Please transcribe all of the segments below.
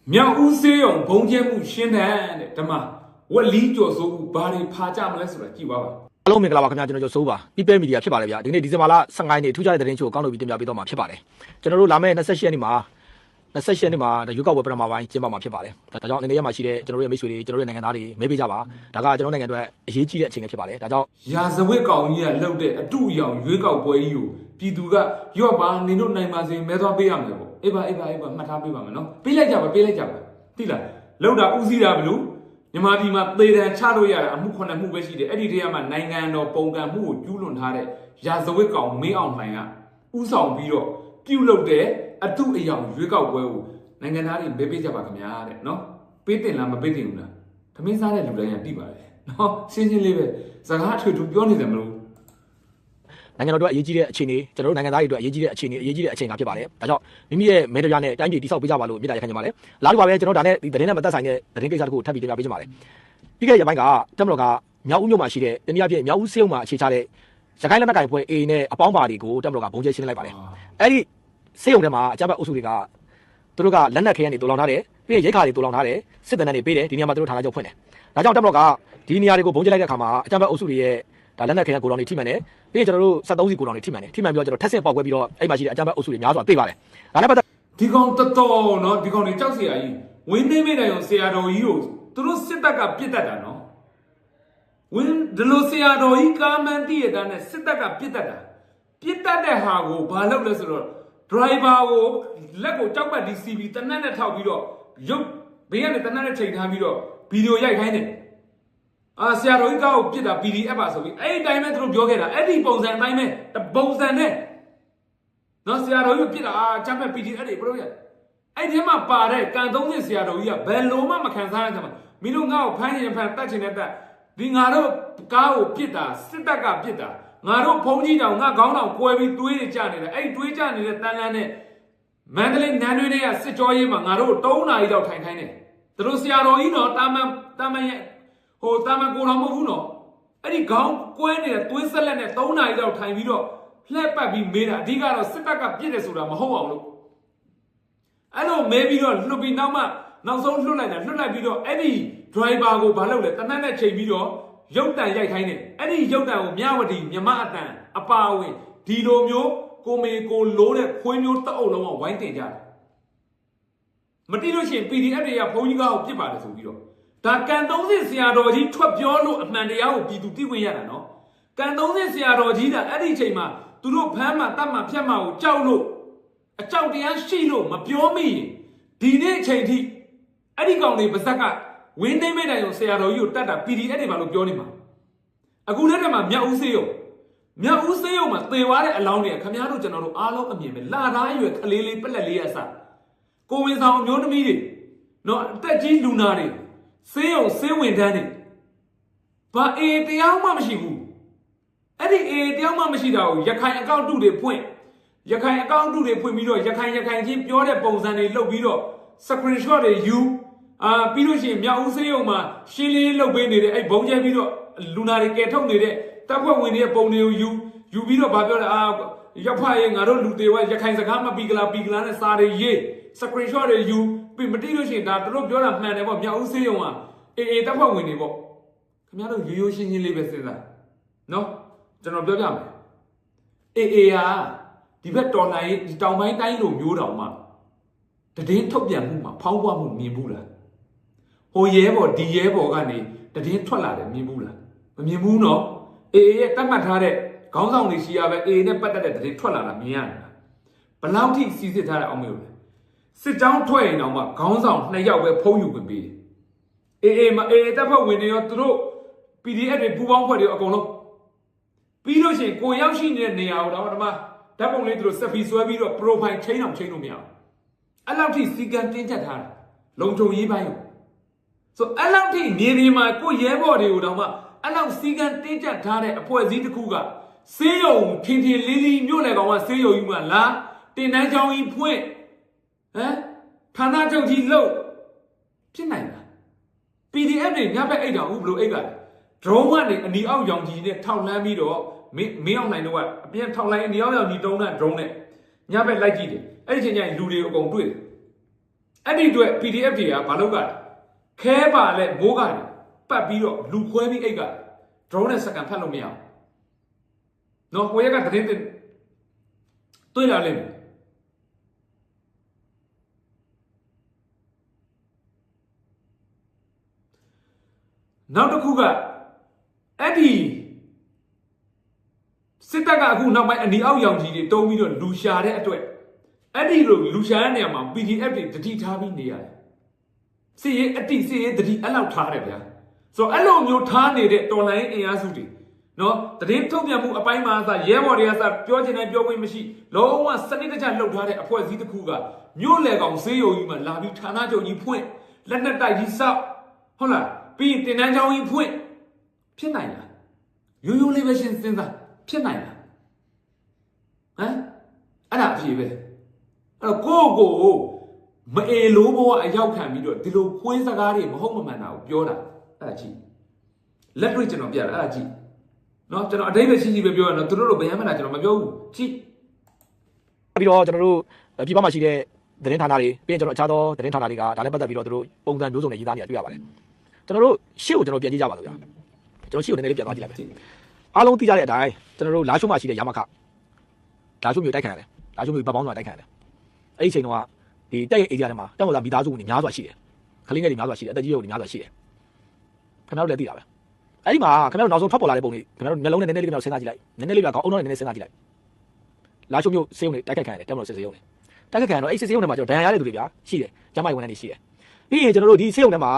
မြောက်ဦးစေးရုံဘုံကျဲမှုရှင်းတဲ့ဓမ္မဝက်လီကျော်စိုးဦးဘာတွေဖာကြမလဲဆိုတာကြည့်ပါပါအားလုံးမင်္ဂလာပါခင်ဗျာကျွန်တော်စိုးပါ People Media ဖြစ်ပါတယ်ဗျာဒီနေ့ဒီဇင်ဘာလ15ရက်နေ့ထူးခြားတဲ့သတင်းချို့ကောင်းလို့ပြီးတင်ပြပေးတော့မှာဖြစ်ပါတယ်ကျွန်တော်တို့လာမယ့်28ရက်နေ့မှာရွေးကောက်ပွဲပထမပိုင်းကျင်းပမှာဖြစ်ပါတယ်ဒါကြောင့်အနေနဲ့ရမှာရှိတဲ့ကျွန်တော်တို့ရဲ့မိတ်ဆွေတွေကျွန်တော်တို့ရဲ့နိုင်ငံသားတွေမဲပေးကြပါဒါကကျွန်တော်နိုင်ငံအတွက်အရေးကြီးတဲ့အချိန်ဖြစ်ပါတယ်ဒါကြောင့်ရာဇဝတ်ကောင်ကြီးကလှုပ်တဲ့အတုအယောင်ရွေးကောက်ပွဲကြီးကိုပြည်သူကရော့ပါနင်တို့နိုင်ပါစေမဲသွားပေးရမယ်ပေါ့အေးပါမှတ်ထားပေးပါမယ်နော်ပေးလိုက်ကြပါသိလားလှုပ်တာဥစည်းတာဘလို့မြန်မာပြည်မှာသေတံချလို့ရတာအမှု9မှုပဲရှိတယ်အဲ့ဒီတည်းကမှနိုင်ငံတော်ပုံကံမှုကိုကျူးလွန်ထားတဲ့ရာဇဝတ်ကောင်မင်းအောင်လှိုင်ကဥဆောင်ပြီးတော့ပြုတ်လုတဲ့အတုအယောင်ရွေးကောက်ပွဲကိုနိုင်ငံသားတွေပေးကြပါခင်ဗျာတဲ့နော်ပေးတင်လားမပေးတင်ဘူးလားသမင်းစားတဲ့လူတိုင်းကသိပါတယ်နော်ရှင်းလေးပဲစကားအထွေထူပြောနေတယ်မလို့နိုင်ငံတော်အတွက်အရေးကြီးတဲ့အခြေအနေကျွန်တော်တို့နိုင်ငံသားတွေအတွက်အရေးကြီးတဲ့အခြေအနေအရေးကြီးတဲ့အချိန်ကဖြစ်ပါတယ်ဒါကြောင့်မိမိရဲ့မဲတရားနဲ့တိုင်းပြည်တိဆောက်ပေးကြပါလို့မြစ်တာရခိုင်ကြပါလေလားဒီပါပဲကျွန်တော်ဒါနဲ့ဒီသတင်းနဲ့မသက်ဆိုင်တဲ့သတင်းကိစ္စတခုထပ်ပြီးတင်ပြပေးကြပါလေပြီးခဲ့တဲ့ရက်ပိုင်းကတက်မတော်ကမြောက်ဦးမြို့မှာရှိတဲ့တနည်းအားဖြင့်မြောက်ဦးစေုံမှာအခြေချတဲ့ရခိုင်လက်နက်ကိုင်ဖွဲ့ A နဲ့အပေါင်းပါတွေကိုတက်မတော်ကဘုံကျဲရှင်းလိုက်ပါတယ်အဲ့ဒီစေုံထဲမှာအကြမ်းဖက်အုပ်စုတွေကသူတို့ကလက်နက်ခဲယမ်းတွေတူလောင်ထားတယ်ပြီးရင်ရိတ်ခါတွေတူလောင်ထားတယ်စစ်တပ်နဲ့ပေးတယ်ဒီနေရာမှာသူတို့ဌာနချုပ်ဖွင့်တယ်ဒါကြောင့်တက်မတော်ကဒီနေရာတွေကိုဘုံကျဲလိုက်တဲ့အခါမှာအကြမ်းဖက်အုပ်စုတွေရဲ့ဒါလက်နက်ခဲယမ်းကိုလောင်တွေထိမှန်တယ်ပြီးရင်ကျွန်တော်တို့73စီကိုလောင်တွေထိမှန်တယ်ထိမှန်ပြီးတော့ကျွန်တော်ထက်ဆင့်ပေါက်ကွဲပြီးတော့အဲ့မှာရှိတဲ့အကြမ်းဖက်အုပ်စုတွေများစွာတွေ့ပါတယ်ဒါနဲ့ပတ်သက်ဒီကောင်တော်နော်ဒီကောင်တွေကြောက်เสียကြီးဝင်းနေမိတဲ့ရောဆရာတော်ကြီးကိုသူတို့စစ်တပ်ကပြစ်တတ်တာနော်ဝင်းဒီလိုဆရာတော်ကြီးကာမန်တီးရတဲ့စစ်တပ်ကပြစ်တတ်တာပြစ်တတ်တဲ့ဟာကိုဘာလုပ်လဲဆိုတော့ driver ကိုလက်ကိုကြောက်ပတ် DCB တနက်နဲ့ထောက်ပြီးတော့ရုပ်ဘေးကနေတနက်နဲ့ချိန်ထားပြီးတော့ဗီဒီယိုရိုက်ခိုင်းတယ်ဆရာတော်ကြီးကောက်ပြစ်တာ PDF ပါဆိုပြီးအဲ့ဒီတိုင်းပဲသူတို့ပြောခဲ့တာအဲ့ဒီပုံစံအတိုင်းပဲပုံစံနဲ့နော်ဆရာတော်ကြီးပြစ်တာချမ်းမဲ့ PDF တွေဘလို့ရအဲ့ဒီမှာပါတဲ့ကန်30ဆရာတော်ကြီးကဘယ်လိုမှမခံစားရတဲ့မှာမင်းတို့ငါ့ကိုဖမ်းရင်ဖမ်းတတ်ချင်တဲ့တက်ဒီငါတို့ကားကိုပြစ်တာစစ်တပ်ကပြစ်တာငါတို့ဖုံးကြီးတောင်ငါခေါင်းတောင်ကွဲပြီးသွေးတွေကျနေတယ်အဲ့သွေးကျနေတဲ့တန်းလန်းနဲ့မန္တလေးနန်းတွင်းတွေကစစ်ကြောရေးမှာငါတို့3နာရီလောက်ထိုင်ခိုင်းတယ်သူတို့ဆရာတော်ကြီးတော့တာမန်ရဲ့တာမန်ကိုတော်မဟုတ်ဘူးနော်အဲ့ဒီခေါင်းကွဲနေတဲ့သွေးဆက်လက်နဲ့3နာရီလောက်ထိုင်ပြီးတော့လှက်ပတ်ပြီးမေးတာအဓိကတော့စစ်တပ်ကပြစ်တယ်ဆိုတာမဟုတ်အောင်လို့အဲ့လိုမဲပြီးတော့လှုပ်ပြီးနောက်ဆုံးလှုပ်လိုက်ပြီးတော့အဲ့ဒီ driver ကိုဘာလုပ်လဲတနက်နဲ့ချိန်ပြီးတော့ရုပ်တံရိုက်ခိုင်းတယ်အဲ့ဒီရုပ်တံကိုမြဝတီမြမအတန်အပါအဝင်ဒီလိုမျိုးကိုမေကိုလိုးတဲ့ခွေးမျိုးတအုပ်လုံးကဝိုင်းတင်ကြတယ်မတိလို့ရှိရင် PDF တွေကဘုန်းကြီးကောက်ပြစ်ပါတယ်ဆိုပြီးတော့ဒါကန်30ဆရာတော်ကြီးထွက်ပြောလို့အမှန်တရားကိုပြည်သူသိဝင်ရတာနော်ကန်30ဆရာတော်ကြီးကအဲ့ဒီအချိန်မှာသူတို့ဖမ်းမှတတ်မှဖြတ်မှကိုကြောက်လို့အကြောက်တရားရှိလို့မပြောမိရင်ဒီနေ့အချိန်ထိအဲ့ဒီကောင်တွေပါဇက်ကဝင်းသိမ့်မဲ့တိုင်ကိုဆရာတော်ကြီးကိုတတ်တာ PDF တွေပါလို့ပြောနေမှာအခုလက်ထက်မှာမြောက်ဦးစေးရုံမှာသေသွားတဲ့အလောင်းတွေကခင်ဗျားတို့ကျွန်တော်တို့အားလုံးအမြင်ပဲလာသားအရွယ်ကလေးလေးပလက်လေးအစကိုဝင်ဆောင်အမျိုးသမီးတွေနော်အသက်ကြီးလူနာတွေစေးရုံစေးဝင်တန်းတွေဘာအေးတရားမှမရှိဘူးအဲ့ဒီအေးတရားမှမရှိတာကိုရခိုင်အကောင့်တုတွေဖွင့်ပြီးတော့ရခိုင်ချင်းပြောတဲ့ပုံစံတွေလုပ်ပြီးတော့ screenshot တွေယူပြီးလို့ရှိရင်မြောက်ဦးစေးရုံမှာရှင်းလင်းလုပ်ပေးနေတဲ့အဲ့ဘုံကျဲပြီးတော့လူနာတွေကယ်ထုတ်နေတဲ့တပ်ဖွဲ့ဝင်တွေရဲ့ပုံတွေကိုယူပြီးတော့ဗာပြောတယ်ရောက်ဖရဲ့ငါတို့လူတွေဝဲရခိုင်စကားမပီကလာနဲ့စာတွေရေး screenshot တွေယူပြီးမတိလို့ရှိရင်ဒါတို့ပြောတာမှန်တယ်ပေါ့မြောက်ဦးစေးရုံကအေးတပ်ဖွဲ့ဝင်တွေပေါ့ခင်ဗျားတို့ရိုးရှင်းလေးပဲစဉ်းစားနော်ကျွန်တော်ပြောပြမယ်အေးဟာဒီဘက်တော်နိုင်ဒီတောင်ပိုင်းတိုင်းလိုမျိုးတောင်မှတည်င်းထုတ်ပြန်မှုမှာဖောင်းပွားမှုမြင်ဘူးလားဟိုရဲဘော်ဒီရဲဘော်ကနေတည်င်းထွက်လာတယ်မြင်ဘူးလားမမြင်ဘူးနော်အေးရဲ့တတ်မှတ်ထားတဲ့ခေါင်းဆောင်တွေရှိရပဲအေးနဲ့ပတ်သက်တဲ့တည်င်းထွက်လာတာမြင်ရတယ်ဘလောက်ထိစီစစ်ထားတဲ့အောင်မေလို့စစ်ကြောင်းထွက်ရင်တော့မှခေါင်းဆောင်2ယောက်ပဲဖုံးယူခွင့်ပေးအေးတပ်ဖွဲ့ဝင်တွေရောသူတို့ PDF တွေပူပေါင်းဖွဲ့တွေအကုန်လုံးပြီးလို့ရှိရင်ကိုရောက်ရှိနေတဲ့နေရာကိုတော့ဓမ္မဓာတ်ပုံလေးသူတို့ဆက်ပြီးဆွဲပြီးတော့ profile ချိန်လို့မရအောင်အဲ့လောက်ထိစီကံတင်းကျပ်ထားတယ်လုံခြုံရေးပိုင်းကိုဆိုအဲ့လောက်ထိမြေပြင်မှာကိုရဲဘော်တွေကိုတော့မှအဲ့လောက်စီကံတင်းကျပ်ထားတဲ့အဖွဲ့အစည်းတစ်ခုကစေးရုံထင်လေးမြို့နယ်ကောင်ကစေးရုံကြီးမှာလာတင်တန်းချောင်းကြီးဖွင့်ဌာနချုပ်ကြီးလှုပ်ဖြစ်နိုင်လား PDF တွေညဘက်အိတ်တောင်ဦးဘလို့အိတ်ကdrone ကနေအနီအောက်ရောင်ကြီးနဲ့ထောက်လန်းပြီးတော့မင်းအောင်နိုင်တော့ကအပြင်ထောက်လိုင်းအနီအောက်ရောင်ကြီးတုံးတဲ့ drone နဲ့ညဘက်လိုက်ကြည့်တယ်အဲ့ဒီချိန်ကျရင်လူတွေအကုန်တွေ့တယ် အဲ့ဒီအတွက် PDF တွေကဘာလုပ်ကြလဲခဲပါလဲမိုးကတယ်ပတ်ပြီးတော့လူခွဲပြီးအိတ်က drone နဲ့စကန်ဖတ်လို့မရအောင်နော်ကိုရကတရင်တွေ့လာလိမ့်မယ်နောက်တစ်ခုကအဲ့ဒီစစ်တပ်ကအခုနောက်ပိုင်းအနီအောက်ရောင်ကြီးတွေတုံးပြီးတော့လူရှာတဲ့အတွက်အဲ့ဒီလိုလူရှာတဲ့နေရာမှာ PDF တွေတတိထားပြီးနေရတယ်စစ်ရေးအတိစစ်ရေးတတိအဲ့လောက်ထားတယ်ဗျာဆိုတော့အဲ့လိုမျိုးထားနေတဲ့တော်လိုင်းအင်အားစုတွေနော်တရင်ထုတ်ပြန်မှုအပိုင်းမှာအစရဲဘော်တွေကစပြောချင်တယ်ပြောခွင့်မရှိလုံးဝစနစ်တကျလှုပ်ထားတဲ့အဖွဲ့အစည်းတစ်ခုကမြို့လေကောင်ဈေးရုံကြီးမှာလာပြီးဌာနချုပ်ကြီးဖွင့်လက်နက်တိုက်ကြီးစောက်ဟုတ်လားပြီးတင်တန်းချောင်းကြီးဖွင့်ဖြစ်နိုင်လားရိုးရိုးလေးပဲရှင်းစဉ်းစားဖြစ်နိုင်လားဟမ်အဲ့ဒါအဖြစ်ပဲအဲ့တော့ကိုမအေလိုးဘောအရောက်ခံပြီးတော့ဒီလိုခွေးစကားတွေမဟုတ်မမှန်တာကိုပြောတာအဲ့ဒါကြည့်လက်တွေ့ကျွန်တော်ပြတာအဲ့ဒါကြည့်နော်ကျွန်တော်အတိတ်ပဲရှိပဲပြောရတော့သူတို့လိုဗျမ်းမလားကျွန်တော်မပြောဘူးကြည့်ပြီးတော့ကျွန်တော်တို့ပြည်ပမှာရှိတဲ့သတင်းဌာနတွေပြီးရင်ကျွန်တော်အခြားသောသတင်းဌာနတွေကဒါနဲ့ပတ်သက်ပြီးတော့သူတို့ပုံစံမျိုးစုံနဲ့ရေးသားနေတာတွေ့ရပါတယ်ကျွန်တော်တို့ရှေ့ကိုကျွန်တော်ပြန်ကြည့်ကြပါလို့ဗျာကျွန်တော်ရှေ့ကိုနည်းနည်းလေးပြန်သွားကြည့်လိုက်မယ်အားလုံးသိကြတဲ့အတိုင်းကျွန်တော်တို့လာရှုမှာရှိတဲ့ရမခလာရှုမျိုးတိုက်ခံရတယ်လာရှုမျိုးပတ်ပေါင်းဆိုတာတိုက်ခံရတယ်အဲ့ဒီအချိန်တော့ဒီတက်ရဲ့ area ထဲမှာတက်မလာမိသားစုဝင်တွေများစွာရှိတယ်ခလေးငယ်တွေများစွာရှိတယ်အသက်ကြီးရွယ်တွေများစွာရှိတယ်ခင်ဗျားတို့လည်းသိတာပဲအဲ့ဒီမှာခင်ဗျားတို့နောက်ဆုံးထွက်ပေါ်လာတဲ့ပုံတွေခင်ဗျားတို့မျက်လုံးနဲ့နည်းနည်းလေးစဉ်းစားကြည့်လိုက်နည်းနည်းလေးကခေါင်းအုံးနဲ့နည်းနည်းစဉ်းစားကြည့်လိုက်လာရှုမျိုးစေးုံတွေတိုက်ခိုက်ခံရတယ်တက်မလို့စစ်စေးုံတွေတိုက်ခိုက်ခံရတော့အဲ့စစ်စေးုံတွေမှာကျွန်တော်ဒဏ်ရာရတဲ့သူတွေဗျာရှိတယ်ကျမကြီးဝန်ထမ်းတွေရှိတယ်ပြီးရင်ကျွန်တော်တို့ဒီစေးုံထဲမှာ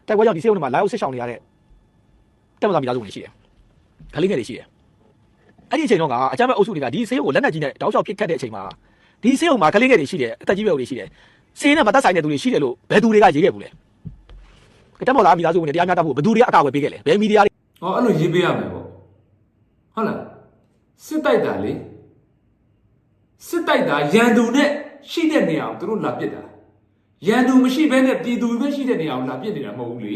တိုက်ပွဲကြောင့်ဒီစေးုံထဲမှာလာရောက်စစ်ရှောင်နေရတဲ့တက်မလာမိသားစုဝင်တွေရှိတယ်ခလေးငယ်တွေရှိတယ်အဲ့ဒီအချိန်တော့ကအကြမ်းဖက်အုပ်စုတွေကဒီစေးုံကိုလက်နက်ကြီးနဲ့တောက်လျှောက်ပစ်ခတ်တဲ့အချိန်မှာဒီစေးုံမှာခလေးငယ်တွေရှိတယ်အသက်ကြီးရွယ်တွေရှိတယ်စေးနဲ့မသက်ဆိုင်တဲ့သူတွေရှိတယ်လို့ဘယ်သူတွေကရေးခဲ့ဘူးလဲတက်မလာမိသားစုဝင်တွေတရားမျှတဖို့ဘယ်သူတွေကအကာအကွယ်ပေးခဲ့လဲဘယ်မီဒီယာတွေဟောအဲ့လိုရေးပေးရမယ်ပေါ့ဟုတ်လားစစ်တိုက်တာလေစစ်တိုက်တာရန်သူနဲ့ရှိတဲ့နေရာကိုသူတို့လာပစ်တာရန်သူမရှိဘဲနဲ့ပြည်သူပဲရှိတဲ့နေရာကိုလာပစ်နေတာမဟုတ်ဘူးလေ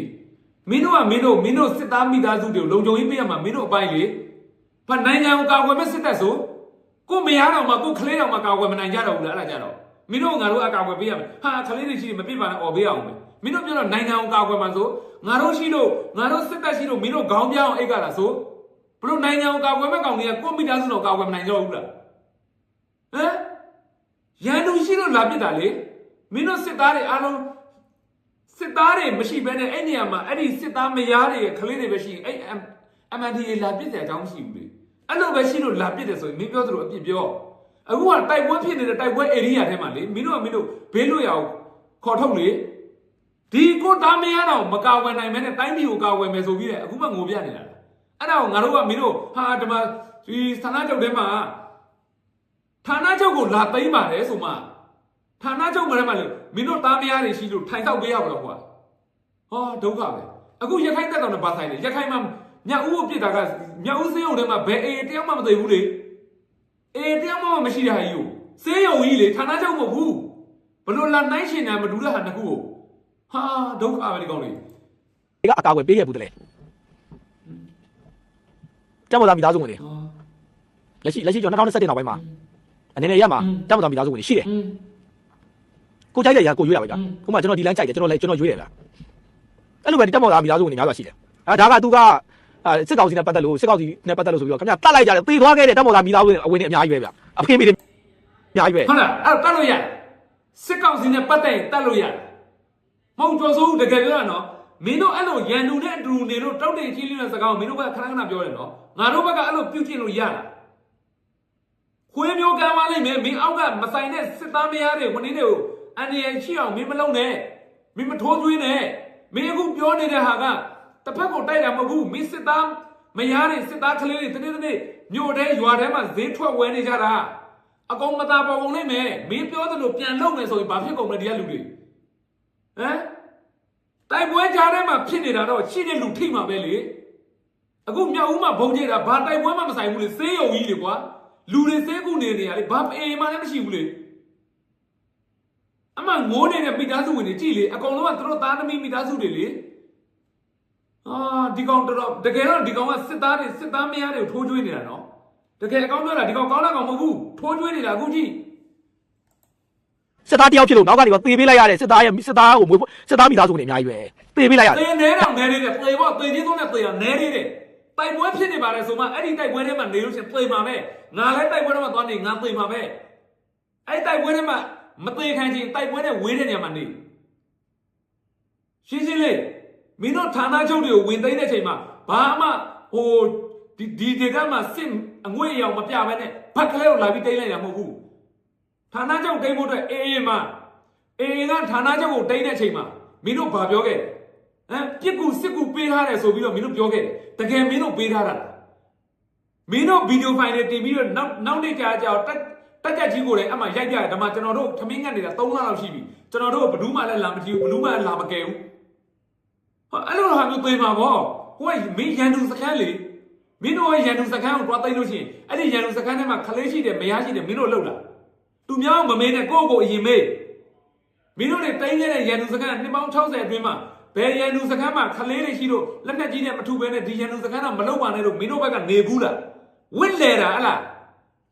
မင်းတို့စစ်သားမိသားစုတွေကိုလုံခြုံရေးပေးရမှာမင်းတို့အပိုင်းလေဘာနိုင်ငံကိုကာကွယ်မဲ့စစ်တပ်ဆိုကိုမရတော့မှကိုခလေးတော်မှကာကွယ်မနိုင်ကြတော့ဘူးလားအဲ့ဒါကြတော့မင်းတို့ငါတို့အကာအကွယ်ပေးရမယ်ဟာခလေးတွေရှိမပြစ်ပါနဲ့អော်ပေးအောင်ပဲမင်းတို့ပြောတော့နိုင်ငံကိုကာကွယ်မှာဆိုငါတို့ရှိလို့ငါတို့စစ်တပ်ရှိလို့မင်းတို့ခေါင်းပြောင်းအိတ်ကလာဆိုဘလို့နိုင်ငံကိုကာကွယ်မဲ့ကောင်တွေကကိုမိသားစုတော်ကာကွယ်မနိုင်ကြဘူးလားဟမ်ရန်သူရှိလို့လာပစ်တာလေမင်းတို့စစ်သားတွေအားလုံးစစ်သားတွေမရှိဘဲနဲ့အဲ့နေရာမှာအဲ့ဒီစစ်သားမယားတွေခလေးတွေပဲရှိအဲ့ MNDA လာပစ်တဲ့အကြောင်းရှိဘူးလေအဲ့လိုပဲရှိလို့လာပစ်တယ်ဆိုရင်မင်းပြောသလိုအပြစ်ပြောအခုကတိုက်ပွဲဖြစ်နေတဲ့တိုက်ပွဲ area ထဲမှာလေမင်းတို့ဘေးလွတ်ရအောင်ခေါ်ထုတ်လေဒီကိုသားမယားတော့မကာဝယ်နိုင်မဲနဲ့တိုင်းပြည်ကိုကာဝယ်မယ်ဆိုပြီးတဲ့အခုမှငိုပြနေတာအဲ့ဒါကိုငါတို့ကမင်းတို့ဟာဒီမှာဒီဌာနချုပ်ထဲမှာဌာနချုပ်ကိုလာသိမ်းပါတယ်ဆိုမှဌာနချုပ်မှာလည်းမလို့မင်းတို့သားမယားတွေရှိလို့ထိုင်ဆောက်ပေးရပါတော့ကွာဟောဒုက္ခပဲအခုရခိုင်တက်တော်နဲ့ပါဆိုင်တယ်ရခိုင်မှာညဦးကိုပြစ်တာကညဦးစေးုံထဲမှာဘယ်အေတယောက်မှမသိဘူးလေအေတယောက်မှမရှိတဲ့ဟာကြီးကိုစေးုံကြီးလေဌာနချုပ်မဟုတ်ဘူးဘလို့လာနိုင်ရှင်တယ်မတူတဲ့ဟာတစ်ခုကိုဟာဒုက္ခပဲဒီကောင်လေးဒီကအကာအကွယ်ပေးခဲ့ဘူးတည်းတက်မလာမိသားစုဝင်တွေလက်ရှိကျွန်တော်2021နောက်ပိုင်းမှာအနေနဲ့ရမှာတက်မလာမိသားစုဝင်တွေရှိတယ်ကိုကြိုက်တဲ့ရာကိုရွေးတာပဲဗျာခုမှကျွန်တော်ဒီလမ်းကြိုက်တယ်ကျွန်တော်ရွေးတယ်ဗျာအဲ့လိုပဲတက်မလာမိသားစုဝင်တွေများစွာရှိတယ်ဒါကသူကစစ်ကောင်စီနဲ့ပတ်သက်လို့ဆိုပြီးတော့ခင်ဗျာတတ်လိုက်ကြတယ်တေသွားခဲ့တဲ့တက်မလာမိသားစုဝင်အဝင်တွေအများကြီးပဲဗျာအဖေမေတွေအများကြီးပဲဟုတ်လားအဲ့တတ်လို့ရတယ်စစ်ကောင်စီနဲ့ပတ်သက်ရင်တတ်လို့ရတယ်မဟုတ်ကျော်စိုးတကယ်ပြောရနော်မင်းတို့အဲ့လိုရန်သူနဲ့အတူနေလို့တောက်တဲ့ချင်းလေးတဲ့စကားကိုမင်းတို့ကခဏခဏပြောတယ်နော်ငါတို့ဘက်ကအဲ့လိုပြုတ်ကျင်လို့ရတာခွေးမျိုးကမ်းသွားလိမ့်မယ်မင်းအောက်ကမဆိုင်တဲ့စစ်သားမယားတွေဝန်ထမ်းတွေကိုအန်ဒီရရှိအောင်မင်းမလုံးနဲ့မင်းမထိုးကျွေးနဲ့မင်းအခုပြောနေတဲ့ဟာကတစ်ဖက်ကိုတိုက်တာမဟုတ်ဘူးမင်းစစ်သားမယားတွေစစ်သားကလေးတွေတနေ့မြို့ထဲရွာထဲမှာဈေးထွက်ဝဲနေကြတာအကောင်မသားပေါ်ကုန်လိမ့်မယ်မင်းပြောသလိုပြန်လုပ်မယ်ဆိုရင်ဘာဖြစ်ကုန်လဲဒီကလူတွေဟမ်တိုက်ပွဲကြားထဲမှာဖြစ်နေတာတော့ရှိတဲ့လူထိမှာပဲလေအခုမြောက်ဦးမှာဘုံကျတာဘာတိုက်ပွဲမှမဆိုင်ဘူးလေစေးရုံကြီးလေကွာလူတွေစေးကူနေနေရလေဘာအေးမှလည်းမရှိဘူးလေအမှငိုးနေတဲ့မိသားစုဝင်တွေကြည့်လေအကောင်လုံးကသူတို့သားသမီးမိသားစုတွေလေဒီကောင်တော့တကယ်တော့ဒီကောင်ကစစ်သားမယားတွေကိုထိုးကျွေးနေတာနော်တကယ်အကောင်ပြောတာဒီကောင်ကောင်းလာကောင်မဟုတ်ဘူးထိုးကျွေးနေတာအခုကြည့် စစ်သားတယောက်ဖြစ်လို့နောက်ကနေသေပေးလိုက်ရတဲ့စစ်သားကိုစစ်သားမိသားစုတွေအများကြီးပဲသေပေးလိုက်ရတယ် သေနေတော့နဲနေတဲ့သေပေါ့သေချင်းသုံးနဲ့သေရနဲနေတဲ့တိုက်ပွဲဖြစ်နေပါလေဆိုမှအဲ့ဒီတိုက်ပွဲထဲမှာနေလို့ရှင်သေမှာပဲငါလည်းတိုက်ပွဲထဲမှာသွားနေငါသေမှာပဲအဲ့တိုက်ပွဲထဲမှာမသေခံချင်းတိုက်ပွဲနဲ့ဝေးတဲ့နေရာမှာနေရှင်းလေးမင်းတို့ဌာနချုပ်တွေကိုဝင်သိမ်းတဲ့ချိန်မှာဘာမှဟိုဒီဒေသမှာစစ်အငွေ့အရောင်မပြဘဲနဲ့ဘက်ကလေးကိုလာပြီးတိမ့်လိုက်တာမဟုတ်ဘူးဌာနချုပ်တိမ့်ဖို့အတွက်အေးမှာအေးကဌာနချုပ်ကိုတိမ့်တဲ့အချိန်မှာမင်းတို့ဘာပြောခဲ့ပြစ်ကူစစ်ကူပေးထားတယ်ဆိုပြီးတော့မင်းတို့ပြောခဲ့တယ်တကယ်မင်းတို့ပေးထားတာမင်းတို့ဗီဒီယိုဖိုင်တွေတင်ပြီးတော့နောက်နေ့ကြာတက်ကြကြီးကိုလည်းအမှရိုက်ပြတယ်ဒါမှကျွန်တော်တို့ထမင်းငတ်နေတာ3လလောက်ရှိပြီကျွန်တော်တို့ဘလူးမှလည်းလာမကြည့်ဘူးဘလူးမှလာမကယ်ဘူးဟောအဲ့လိုဟာမျိုးသိမှာပေါ့ဟိုကမင်းရန်သူစခန်းလေမင်းတို့ရန်သူစခန်းကိုတွားသိမ်းလို့ရှိရင်အဲ့ဒီရန်သူစခန်းထဲမှာခလေးရှိတယ်မရရှိတယ်မင်းတို့လှုပ်လာသူများမမေးနဲ့ကိုယ့်ကိုအရင်မေးမင်းတို့တွေတိုင်းခဲ့တဲ့ရန်သူစခန်းနှစ်ပေါင်း60အတွင်းမှာဘယ်ရန်သူစခန်းမှာခလေးတွေရှိလို့လက်နက်ကြီးနဲ့မထုဘဲနဲ့ဒီရန်သူစခန်းတော့မလုပ်ပါနဲ့လို့မင်းတို့ဘက်ကနေဘူးလားဝစ်လေတာဟလာ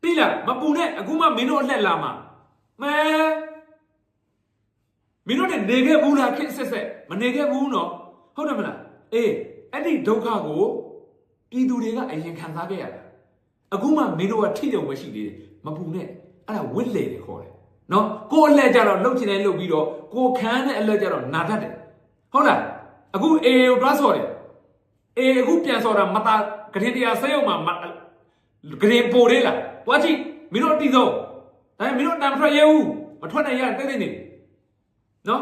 းတိလားမပူနဲ့အခုမှမင်းတို့အလှက်လာမှာမဲမင်းတို့နဲ့နေခဲ့ဘူးလားခစ်ဆက်မနေခဲ့ဘူးနော်ဟုတ်တယ်မလားအေးအဲ့ဒီဒုက္ခကိုပြည်သူတွေကအရင်ခံစားခဲ့ရတာအခုမှမင်းတို့ကထိတုံပဲရှိသေးတယ်မပူနဲ့အဲ့ဒါဝစ်လေတယ်ခေါ်တယ်နော်ကိုအလှက်ကြတော့လှုပ်ချင်တယ်လှုပ်ပြီးတော့ကိုခန်းတဲ့အလှက်ကြတော့နာတတ်တယ်ဟုတ်လားအခုအေးကိုတွားဆော်တယ်အေးအခုပြန်ဆော်တာမတာဂရင်တရားစဲရုံမှာဂရင်ပိုသေးလားတွားကြည့်မင်းတို့အတီးဆုံးဒါပေမဲ့မင်းတို့တန်မထွက်ရဲဘူးမထွက်နိုင်ရတိတ်နေနော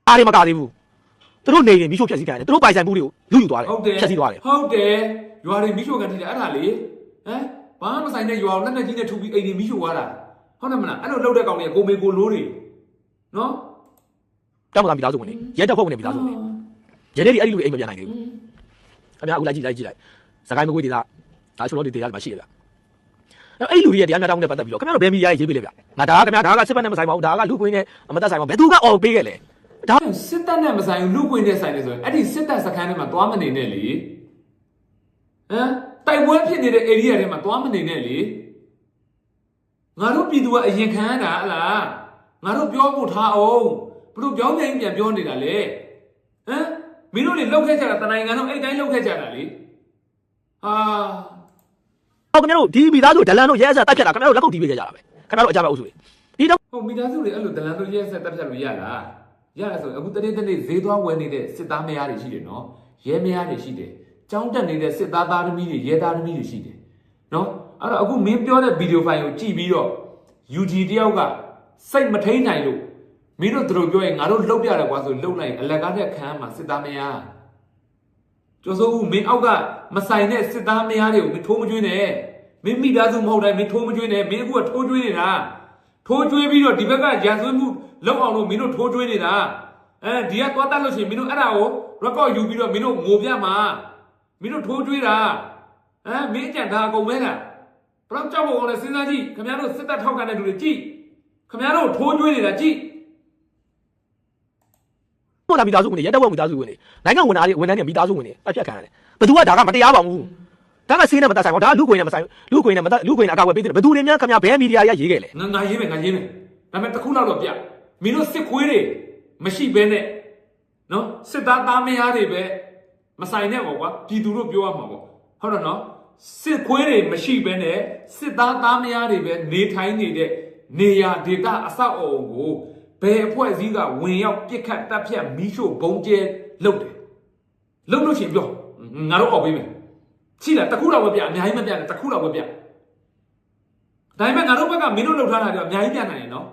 ်အားရမကသေးဘူးသူတို့နေရင်မိချိုဖြက်စီးခံတယ်သူတို့ပိုင်ဆိုင်မှုတွေကိုလူယူသွားတယ်ဖြက်စီးသွားတယ်ဟုတ်တယ်ရွာတွေမိချိုကန်ထိတယ်အဲ့ဒါလေဘာမှမဆိုင်တဲ့ရွာကိုလက်နက်ကြီးနဲ့ထုပြီးအိမ်တွေမိချိုသွားတာဟုတ်တယ်မလားအဲ့လိုလှုပ်တဲ့ကောင်တွေကကိုမေကိုလိုးတွေနော်တောက်မကမိသားစုဝင်နေရဲတပ်ဖွဲ့ဝင်နေမိသားစုဝင်နေရဲတွေအဲ့ဒီလူအိမ်မပြန်နိုင်သေးဘူးခင်ဗျာအခုလိုက်ကြည့်လိုက်စကိုင်းမကွေးဒေသဒါချိုလို့ဒေသမှာရှိတယ်ဗျအဲ့လူတွေရဲ့တရားမျှတမှုနဲ့ပတ်သက်ပြီးတော့ခင်ဗျားတို့ဘယ်မီဒီယာရေးပေးလဲဗျငါဒါကခင်ဗျာဒါကစစ်ဘက်နဲ့မဆိုင်ပါဘူးဒါကလူကွင်းနဲ့မသက်ဆိုင်ပါဘူးဘယ်သူကအော်ပေးခဲ့လဲဒါစစ်တပ်နဲ့မဆိုင်ဘူးလူကွင်းနဲ့ဆိုင်နေဆိုရင်အဲ့ဒီစစ်တပ်စခန်းထဲမှာသွားမနေနဲ့လေတိုက်ပွဲဖြစ်နေတဲ့ area ထဲမှာသွားမနေနဲ့လေငါတို့ပြည်သူကအရင်ခံရတာဟလားငါတို့ပြောဖို့ထားအောင်ဘလို့ပြောင်းပြန်ပြောနေတာလေမင်းတို့တွေလောက်ခဲ့ကြတာတနိုင်ငံလုံးအဲ့တိုင်းလောက်ခဲ့ကြတာလေဟာဟုတ်ခင်ဗျားတို့ဒီမိသားစုဒလန်တို့ရဲအဆက်တက်ဖြတ်တာခင်ဗျားတို့လက်ကုပ်တီးပေးခဲ့ကြတာပဲခင်ဗျားတို့အကြမ်းဖက်အုပ်စုတွေဒီတော့ဟုတ်မိသားစုတွေအဲ့လိုဒလန်တို့ရဲအဆက်တက်ဖြတ်လို့ရလားရတယ်ဆိုအခုတနေ့ဈေးသွားဝယ်နေတဲ့စစ်သားမယားတွေရှိတယ်နော်ရဲမယားတွေရှိတယ်ကျောင်းတက်နေတဲ့စစ်သားသားသမီးတွေရဲသားသမီးတွေရှိတယ်နော်အဲ့တော့အခုမင်းပြောတဲ့ဗီဒီယိုဖိုင်ကိုကြည့်ပြီးတော့ UG တယောက်ကစိတ်မထိန်နိုင်လို့မင်းတို့တို့ပြောရင်ငါတို့လှုပ်ပြတယ်ကွာဆိုလှုပ်လိုက်အလက်ကားတဲ့ခန်းမှာစစ်သားမယားကျော်စိုးဦးမင်းအောက်ကမဆိုင်တဲ့စစ်သားမယားတွေကိုမင်းထိုးမကျွေးနဲ့မင်းမိသားစုမဟုတ်တိုင်းမင်းထိုးမကျွေးနဲ့မင်းအခုကထိုးကျွေးနေတာထိုးကျွေးပြီးတော့ဒီဘက်ကရာဇဝတ်မှုလောက်အောင်လို့မင်းတို့ထိုးကျွေးနေတာဒီကသွားတတ်လို့ရှိရင်မင်းတို့အဲ့ဒါကို record ယူပြီးတော့မင်းတို့ငိုပြမှာမင်းတို့ထိုးကျွေးတာမင်းကြံဒါအကုန်ပဲလားဘလောက်ကြောက်ဖို့ကောင်းလဲစဉ်းစားကြည့်ခင်ဗျားတို့စစ်တပ်ထောက်ခံတဲ့လူတွေကြည့်ခင်ဗျားတို့ထိုးကျွေးနေတာကြည့်ဟိုလာမိသားစုဝင်တွေရဲတပ်ဖွဲ့မိသားစုဝင်တွေနိုင်ငံဝန်သားတွေဝန်ထမ်းတွေမိသားစုဝင်တွေအဖြတ်ခံရတယ်ဘသူကဒါကမတရားပါဘူးဒါကဆေးနဲ့မသက်ဆိုင်ဘူးဒါကလူ့ကိုယ်နဲ့မဆိုင်လူ့ကိုယ်နဲ့မသက်လူ့ကိုယ်နဲ့အကာအကွယ်ပေးတယ်ဘသူတွေများခင်ဗျာဘဲမီဒီယာရရေးခဲ့လေငါရေးမယ်ဒါပေမဲ့တစ်ခုလောက်တော့ပြမင်းတို့စစ်ခွေးတွေမရှိဘဲနဲ့နော်စစ်သားသားမယားတွေပဲမဆိုင်နဲ့ပေါ့ကွာပြည်သူတို့ပြောရမှာပေါ့ဟုတ်တယ်နော်စစ်ခွေးတွေမရှိဘဲနဲ့စစ်သားသားမယားတွေပဲနေထိုင်နေတဲ့နေရာဒေသအဆောက်အအုံကိုဘယ်အဖွဲ့အစည်းကဝင်ရောက်ပစ်ခတ်တပ်ဖြတ်မီးရှို့ဘုံကျဲလုပ်တယ်လုပ်လို့ရှိရင်ပြောငါတို့အောက်ပေးမယ်ရှိလားတခုတော့ပဲပြအများကြီးမပြနဲ့တခုတော့ပဲပြဒါပေမဲ့ငါတို့ဘက်ကမင်းတို့လှုပ်ထားတာတွေအများကြီးပြနိုင်တယ်နော်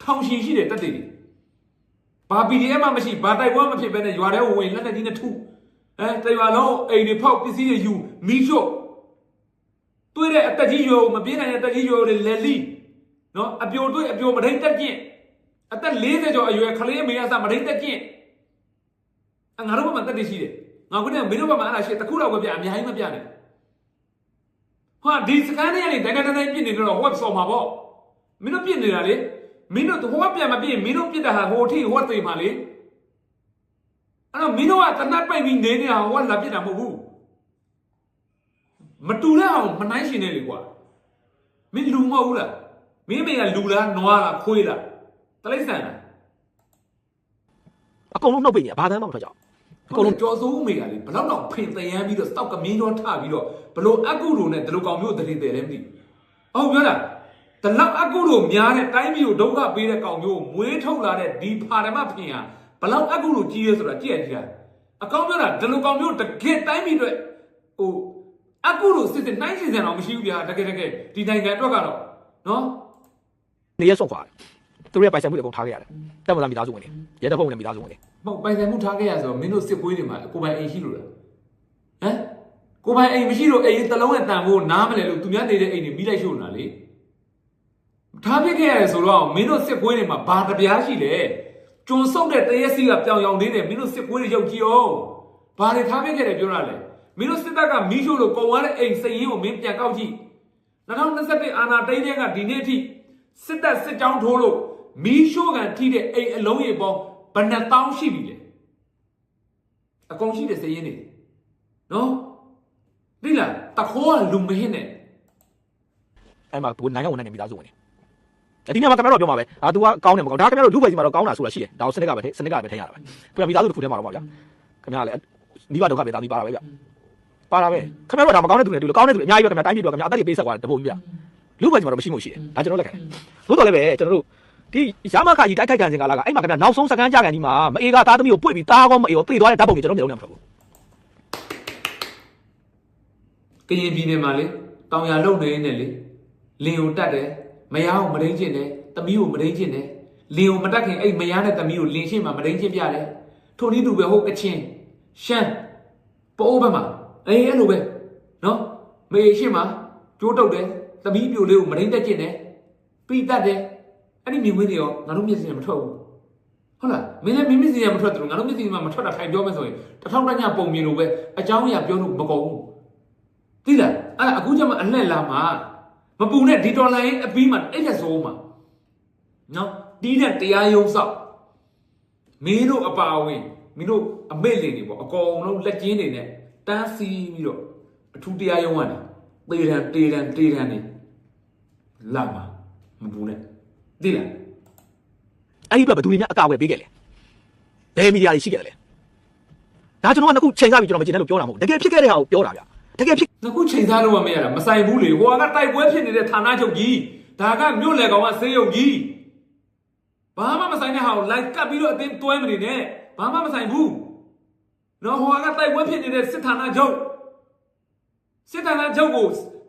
ထောင်ရှင်ရှိတယ်တက်တယ်ဘာ PDF မှမရှိဘာတိုက်ပွဲမဖြစ်ဘဲနဲ့ရွာထဲဝင်လက်နက်ကြီးနဲ့ထုတရွာလုံးအိမ်တွေဖောက်ပစ္စည်းတွေယူမီးရှို့တွေးတဲ့အတက်ကြီးရွယ်မပြေးနိုင်တဲ့အတက်ကြီးရွယ်တွေလက်လီနော်အပြိုတွေးအပြိုမထိန်တက်ကျင့်အသက်40ကျော်အရွယ်ခလေးမေရစမထိန်တက်ကျင့်ငါတို့ဘက်မှာတက်တည်ရှိတယ်ငါခုနကမင်းတို့ဘက်မှာအဲ့ဒါရှိတခုတော့ပဲပြအများကြီးမပြနဲ့ဟာဒီစကန်တွေကနေတကယ်တကယ်ပြစ်နေတော့ဟိုကစော်မှာပေါ့မင်းတို့ပြစ်နေတာလေမင်းတို့ဟိုကပြန်မပြစ်မင်းတို့ပြစ်တာဟာဟိုထိဟိုကသိမှာလေအဲ့တော့မင်းတို့ကတနတ်ပိတ်ပြီးနေနေတာဟိုကလာပြစ်တာမဟုတ်ဘူးမတူတဲ့အောင်မနှိုင်းရှင်နေလေကွာမင်းလူမဟုတ်ဘူးလားမင်းမေကလူလားနွားလားခွေးလား တလိမ့်ဆန်လား အကုန်လုံးနှုတ်ပိတ်နေဘာသာမှမထွက်ကြအောင်အကုန်လုံး ကြော်စိုးဦးမေကလေဘလောက်တော့ဖင်သရမ်းပြီးတော့စောက်ကမင်းတော်ထပြီးတော့ဘလို့အကုတို့နဲ့ဒီလိုကောင်မျိုးတတိတယ်လည်းမသိဟုတ်ပြောလားဒီလောက်အကုတို့များတဲ့တိုင်းပြည်ကိုဒုက္ခပေးတဲ့ကောင်မျိုးမွေးထုတ်လာတဲ့ဒီဖာရမဖင်ဟာဘလောက်အကုတို့ကြီးရဲဆိုတာကြည့်ရကြည့်အကောင်ပြောတာဒီလိုကောင်မျိုးတကယ်တိုင်းပြည်အတွက်ဟိုအကုတို့စစ်စစ်နိုင်စီစံတော့မရှိဘူးဗျာတကယ်ဒီနိုင်ငံအတွက်ကတော့နော် နေရဆော့ခွာသူတို့ရဲ့ပိုင်ဆိုင်မှုတွေအကုန်ထားခဲ့ရတယ်တက်မသားမိသားစုဝင်တွေရဲတပ်ဖွဲ့ဝင်တွေမိသားစုဝင်တွေ ဟုတ်ပိုင်ဆိုင်မှုထားခဲ့ရဆိုတော့မင်းတို့စစ်ပွဲတွေမှာကိုပိုင်အိမ်ရှိလို့လားဟမ်ကိုပိုင်အိမ်မရှိလို့အိမ်တလုံးနဲ့တန်ဖို့နားမလဲလို့သူများနေတဲ့အိမ်တွေမိလိုက်ရှို့နေတာလေထားပြခဲ့ရတယ်ဆိုတော့မင်းတို့စစ်ပွဲတွေမှာဘာတပြားရှိလဲကျွန်းဆုပ်တဲ့တရက်စီကပြောင်ရောင်နေတယ်မင်းတို့စစ်ပွဲတွေရောက်ကြည့်အောင်ဘာတွေထားပြခဲ့တယ်ပြောရလဲမင်းတို့စစ်တပ်ကမီးရှို့လို့ကုန်သွားတဲ့အိမ်စည်ရင်းကိုမင်းပြန်ကောက်ကြည့်2021အာဏာသိမ်းတဲ့ကဒီနေ့အထိစစ်တပ်စစ်ကြောင်းထိုးလို့မီးရှို့ကန်ထိတဲ့အိမ်အလုံးရေပေါင်းဘယ်နှတောင်းရှိပြီလဲအကုန်ရှိတဲ့စည်ရင်းနေနော်ဒီလားတခိုးကလူမဟင်းနဲ့ အဲ့မှာဘိုးနိုင်ငံဝန်ထမ်းတွေမိသားစုဝင်တွေဒီနေ့မှာခင်ဗျားတို့ပြောမှာပဲသူကကောင်းတယ်မကောင်းဒါခင်ဗျားတို့လူ့ဘယ်စီမှာတော့ကောင်းတာဆိုတာရှိတယ်ဒါကိုစနစ်ကပဲစနစ်ကပဲထည့်ရတာပဲခင်ဗျာမိသားစုတစ်ခုတည်းမှာတော့ပါဗျာခင်ဗျားလည်းမိဘဒုက္ခပဲတာပြီးပါတာပဲဗျပါတာပဲခင်ဗျားတို့ဒါမကောင်းတဲ့သူတွေတူလို့ကောင်းတဲ့သူအများကြီးပဲခင်ဗျာတိုင်းပြည်တို့ခင်ဗျာအသက်တွေပေးဆက်သွားတယ်တပုတ်ကြီးဗျလူ့ဘယ်စီမှာတော့မရှိမှုရှိတယ်ဒါကျွန်တော်လက်ခံသို့တော်လည်းပဲကျွန်တော်တို့ဒီရမခကြီးတိုက်ခိုက်ခံစဉ်ကလာကအဲ့မှာခင်ဗျာနောက်ဆုံးစကန်ကြကန်ကြီးမှာမအေးကသားသမီးကိုပွေ့ပြီးသားကောမအေးကိုပြေးသွားတဲ့ဓာတ်ပုံတွေကျွန်တော်မျိုးလုံးနေမှာမဟုတ်ဘူးကရင်ပြည်နယ်မှာလေတောင်ရလုံနေနေလေလင်ကိုတတ်တယ်မယားကိုမရင်းချင်းတယ်သမီးကိုမရင်းချင်းတယ်လင်ကိုမတတ်ခင်အဲ့မယားနဲ့သမီးကိုလင်ရှင်းမှာမရင်းချင်းပြတယ်ထိုနည်းတူပဲဟုတ်ကချင်းရှမ်းပိုးဘက်မှာအဲ့လိုပဲနော်မေရှင်းမှာကျိုးတုတ်တယ်သမီးပြိုလေးကိုမရင်းတက်ကျင်တယ်ပြီးတတ်တယ်အဲ့ဒီမြင်ကွင်းတွေရောငါတို့မျက်စိနဲ့မထွက်ဘူးဟုတ်လားမင်းလည်းမင်းမျက်စိနဲ့မထွက်တယ်ငါတို့မျက်စိနဲ့မထွက်တာထိုင်ပြောမယ်ဆိုရင်တထောင်တညပုံမြင်လို့ပဲအကြောင်းအရာပြောလို့မကုန်ဘူးသိလားအဲ့အခုကျမှအလှက်လာမှာမပူနဲ့ဒီဒေါ်လာရဲ့အပီးမှာအဲ့လက်စိုးမှာနော်တီးတဲ့တရားရုံးဆောက်မင်းတို့အပါအဝင်မင်းတို့အမိတ်လင်တွေပေါ့အကောင်လုံးလက်ကျင်းတွေနဲ့တန်းစီပြီးတော့အထူးတရားရုံးကနေတေးတန်းနေလာမှာမပူနဲ့သိလားအဲ့ဒီဘက်ဘယ်သူတွေများအကာအကွယ်ပေးခဲ့လဲဘယ်မီဒီယာတွေရှိခဲ့တယ်လဲဒါကျွန်တော်ကအခုချိန်စားပြီးကျွန်တော်မကျင်တဲ့လို့ပြောတာမဟုတ်တကယ်ဖြစ်ခဲ့တဲ့ဟာကိုပြောတာဗျတကယ်ဖြစ်အခုချိန်စားလို့မရတာမဆိုင်ဘူးလေဟိုကတိုက်ပွဲဖြစ်နေတဲ့ဌာနချုပ်ကြီးဒါကမြို့လေကောင်ကဆေးရုံကြီးဘာမှမဆိုင်တဲ့ဟာကိုလိုက်ကပ်ပြီးတော့အတင်းတွဲမနေနဲ့ဘာမှမဆိုင်ဘူးနော်ဟိုကတိုက်ပွဲဖြစ်နေတဲ့စစ်ဌာနချုပ်ကို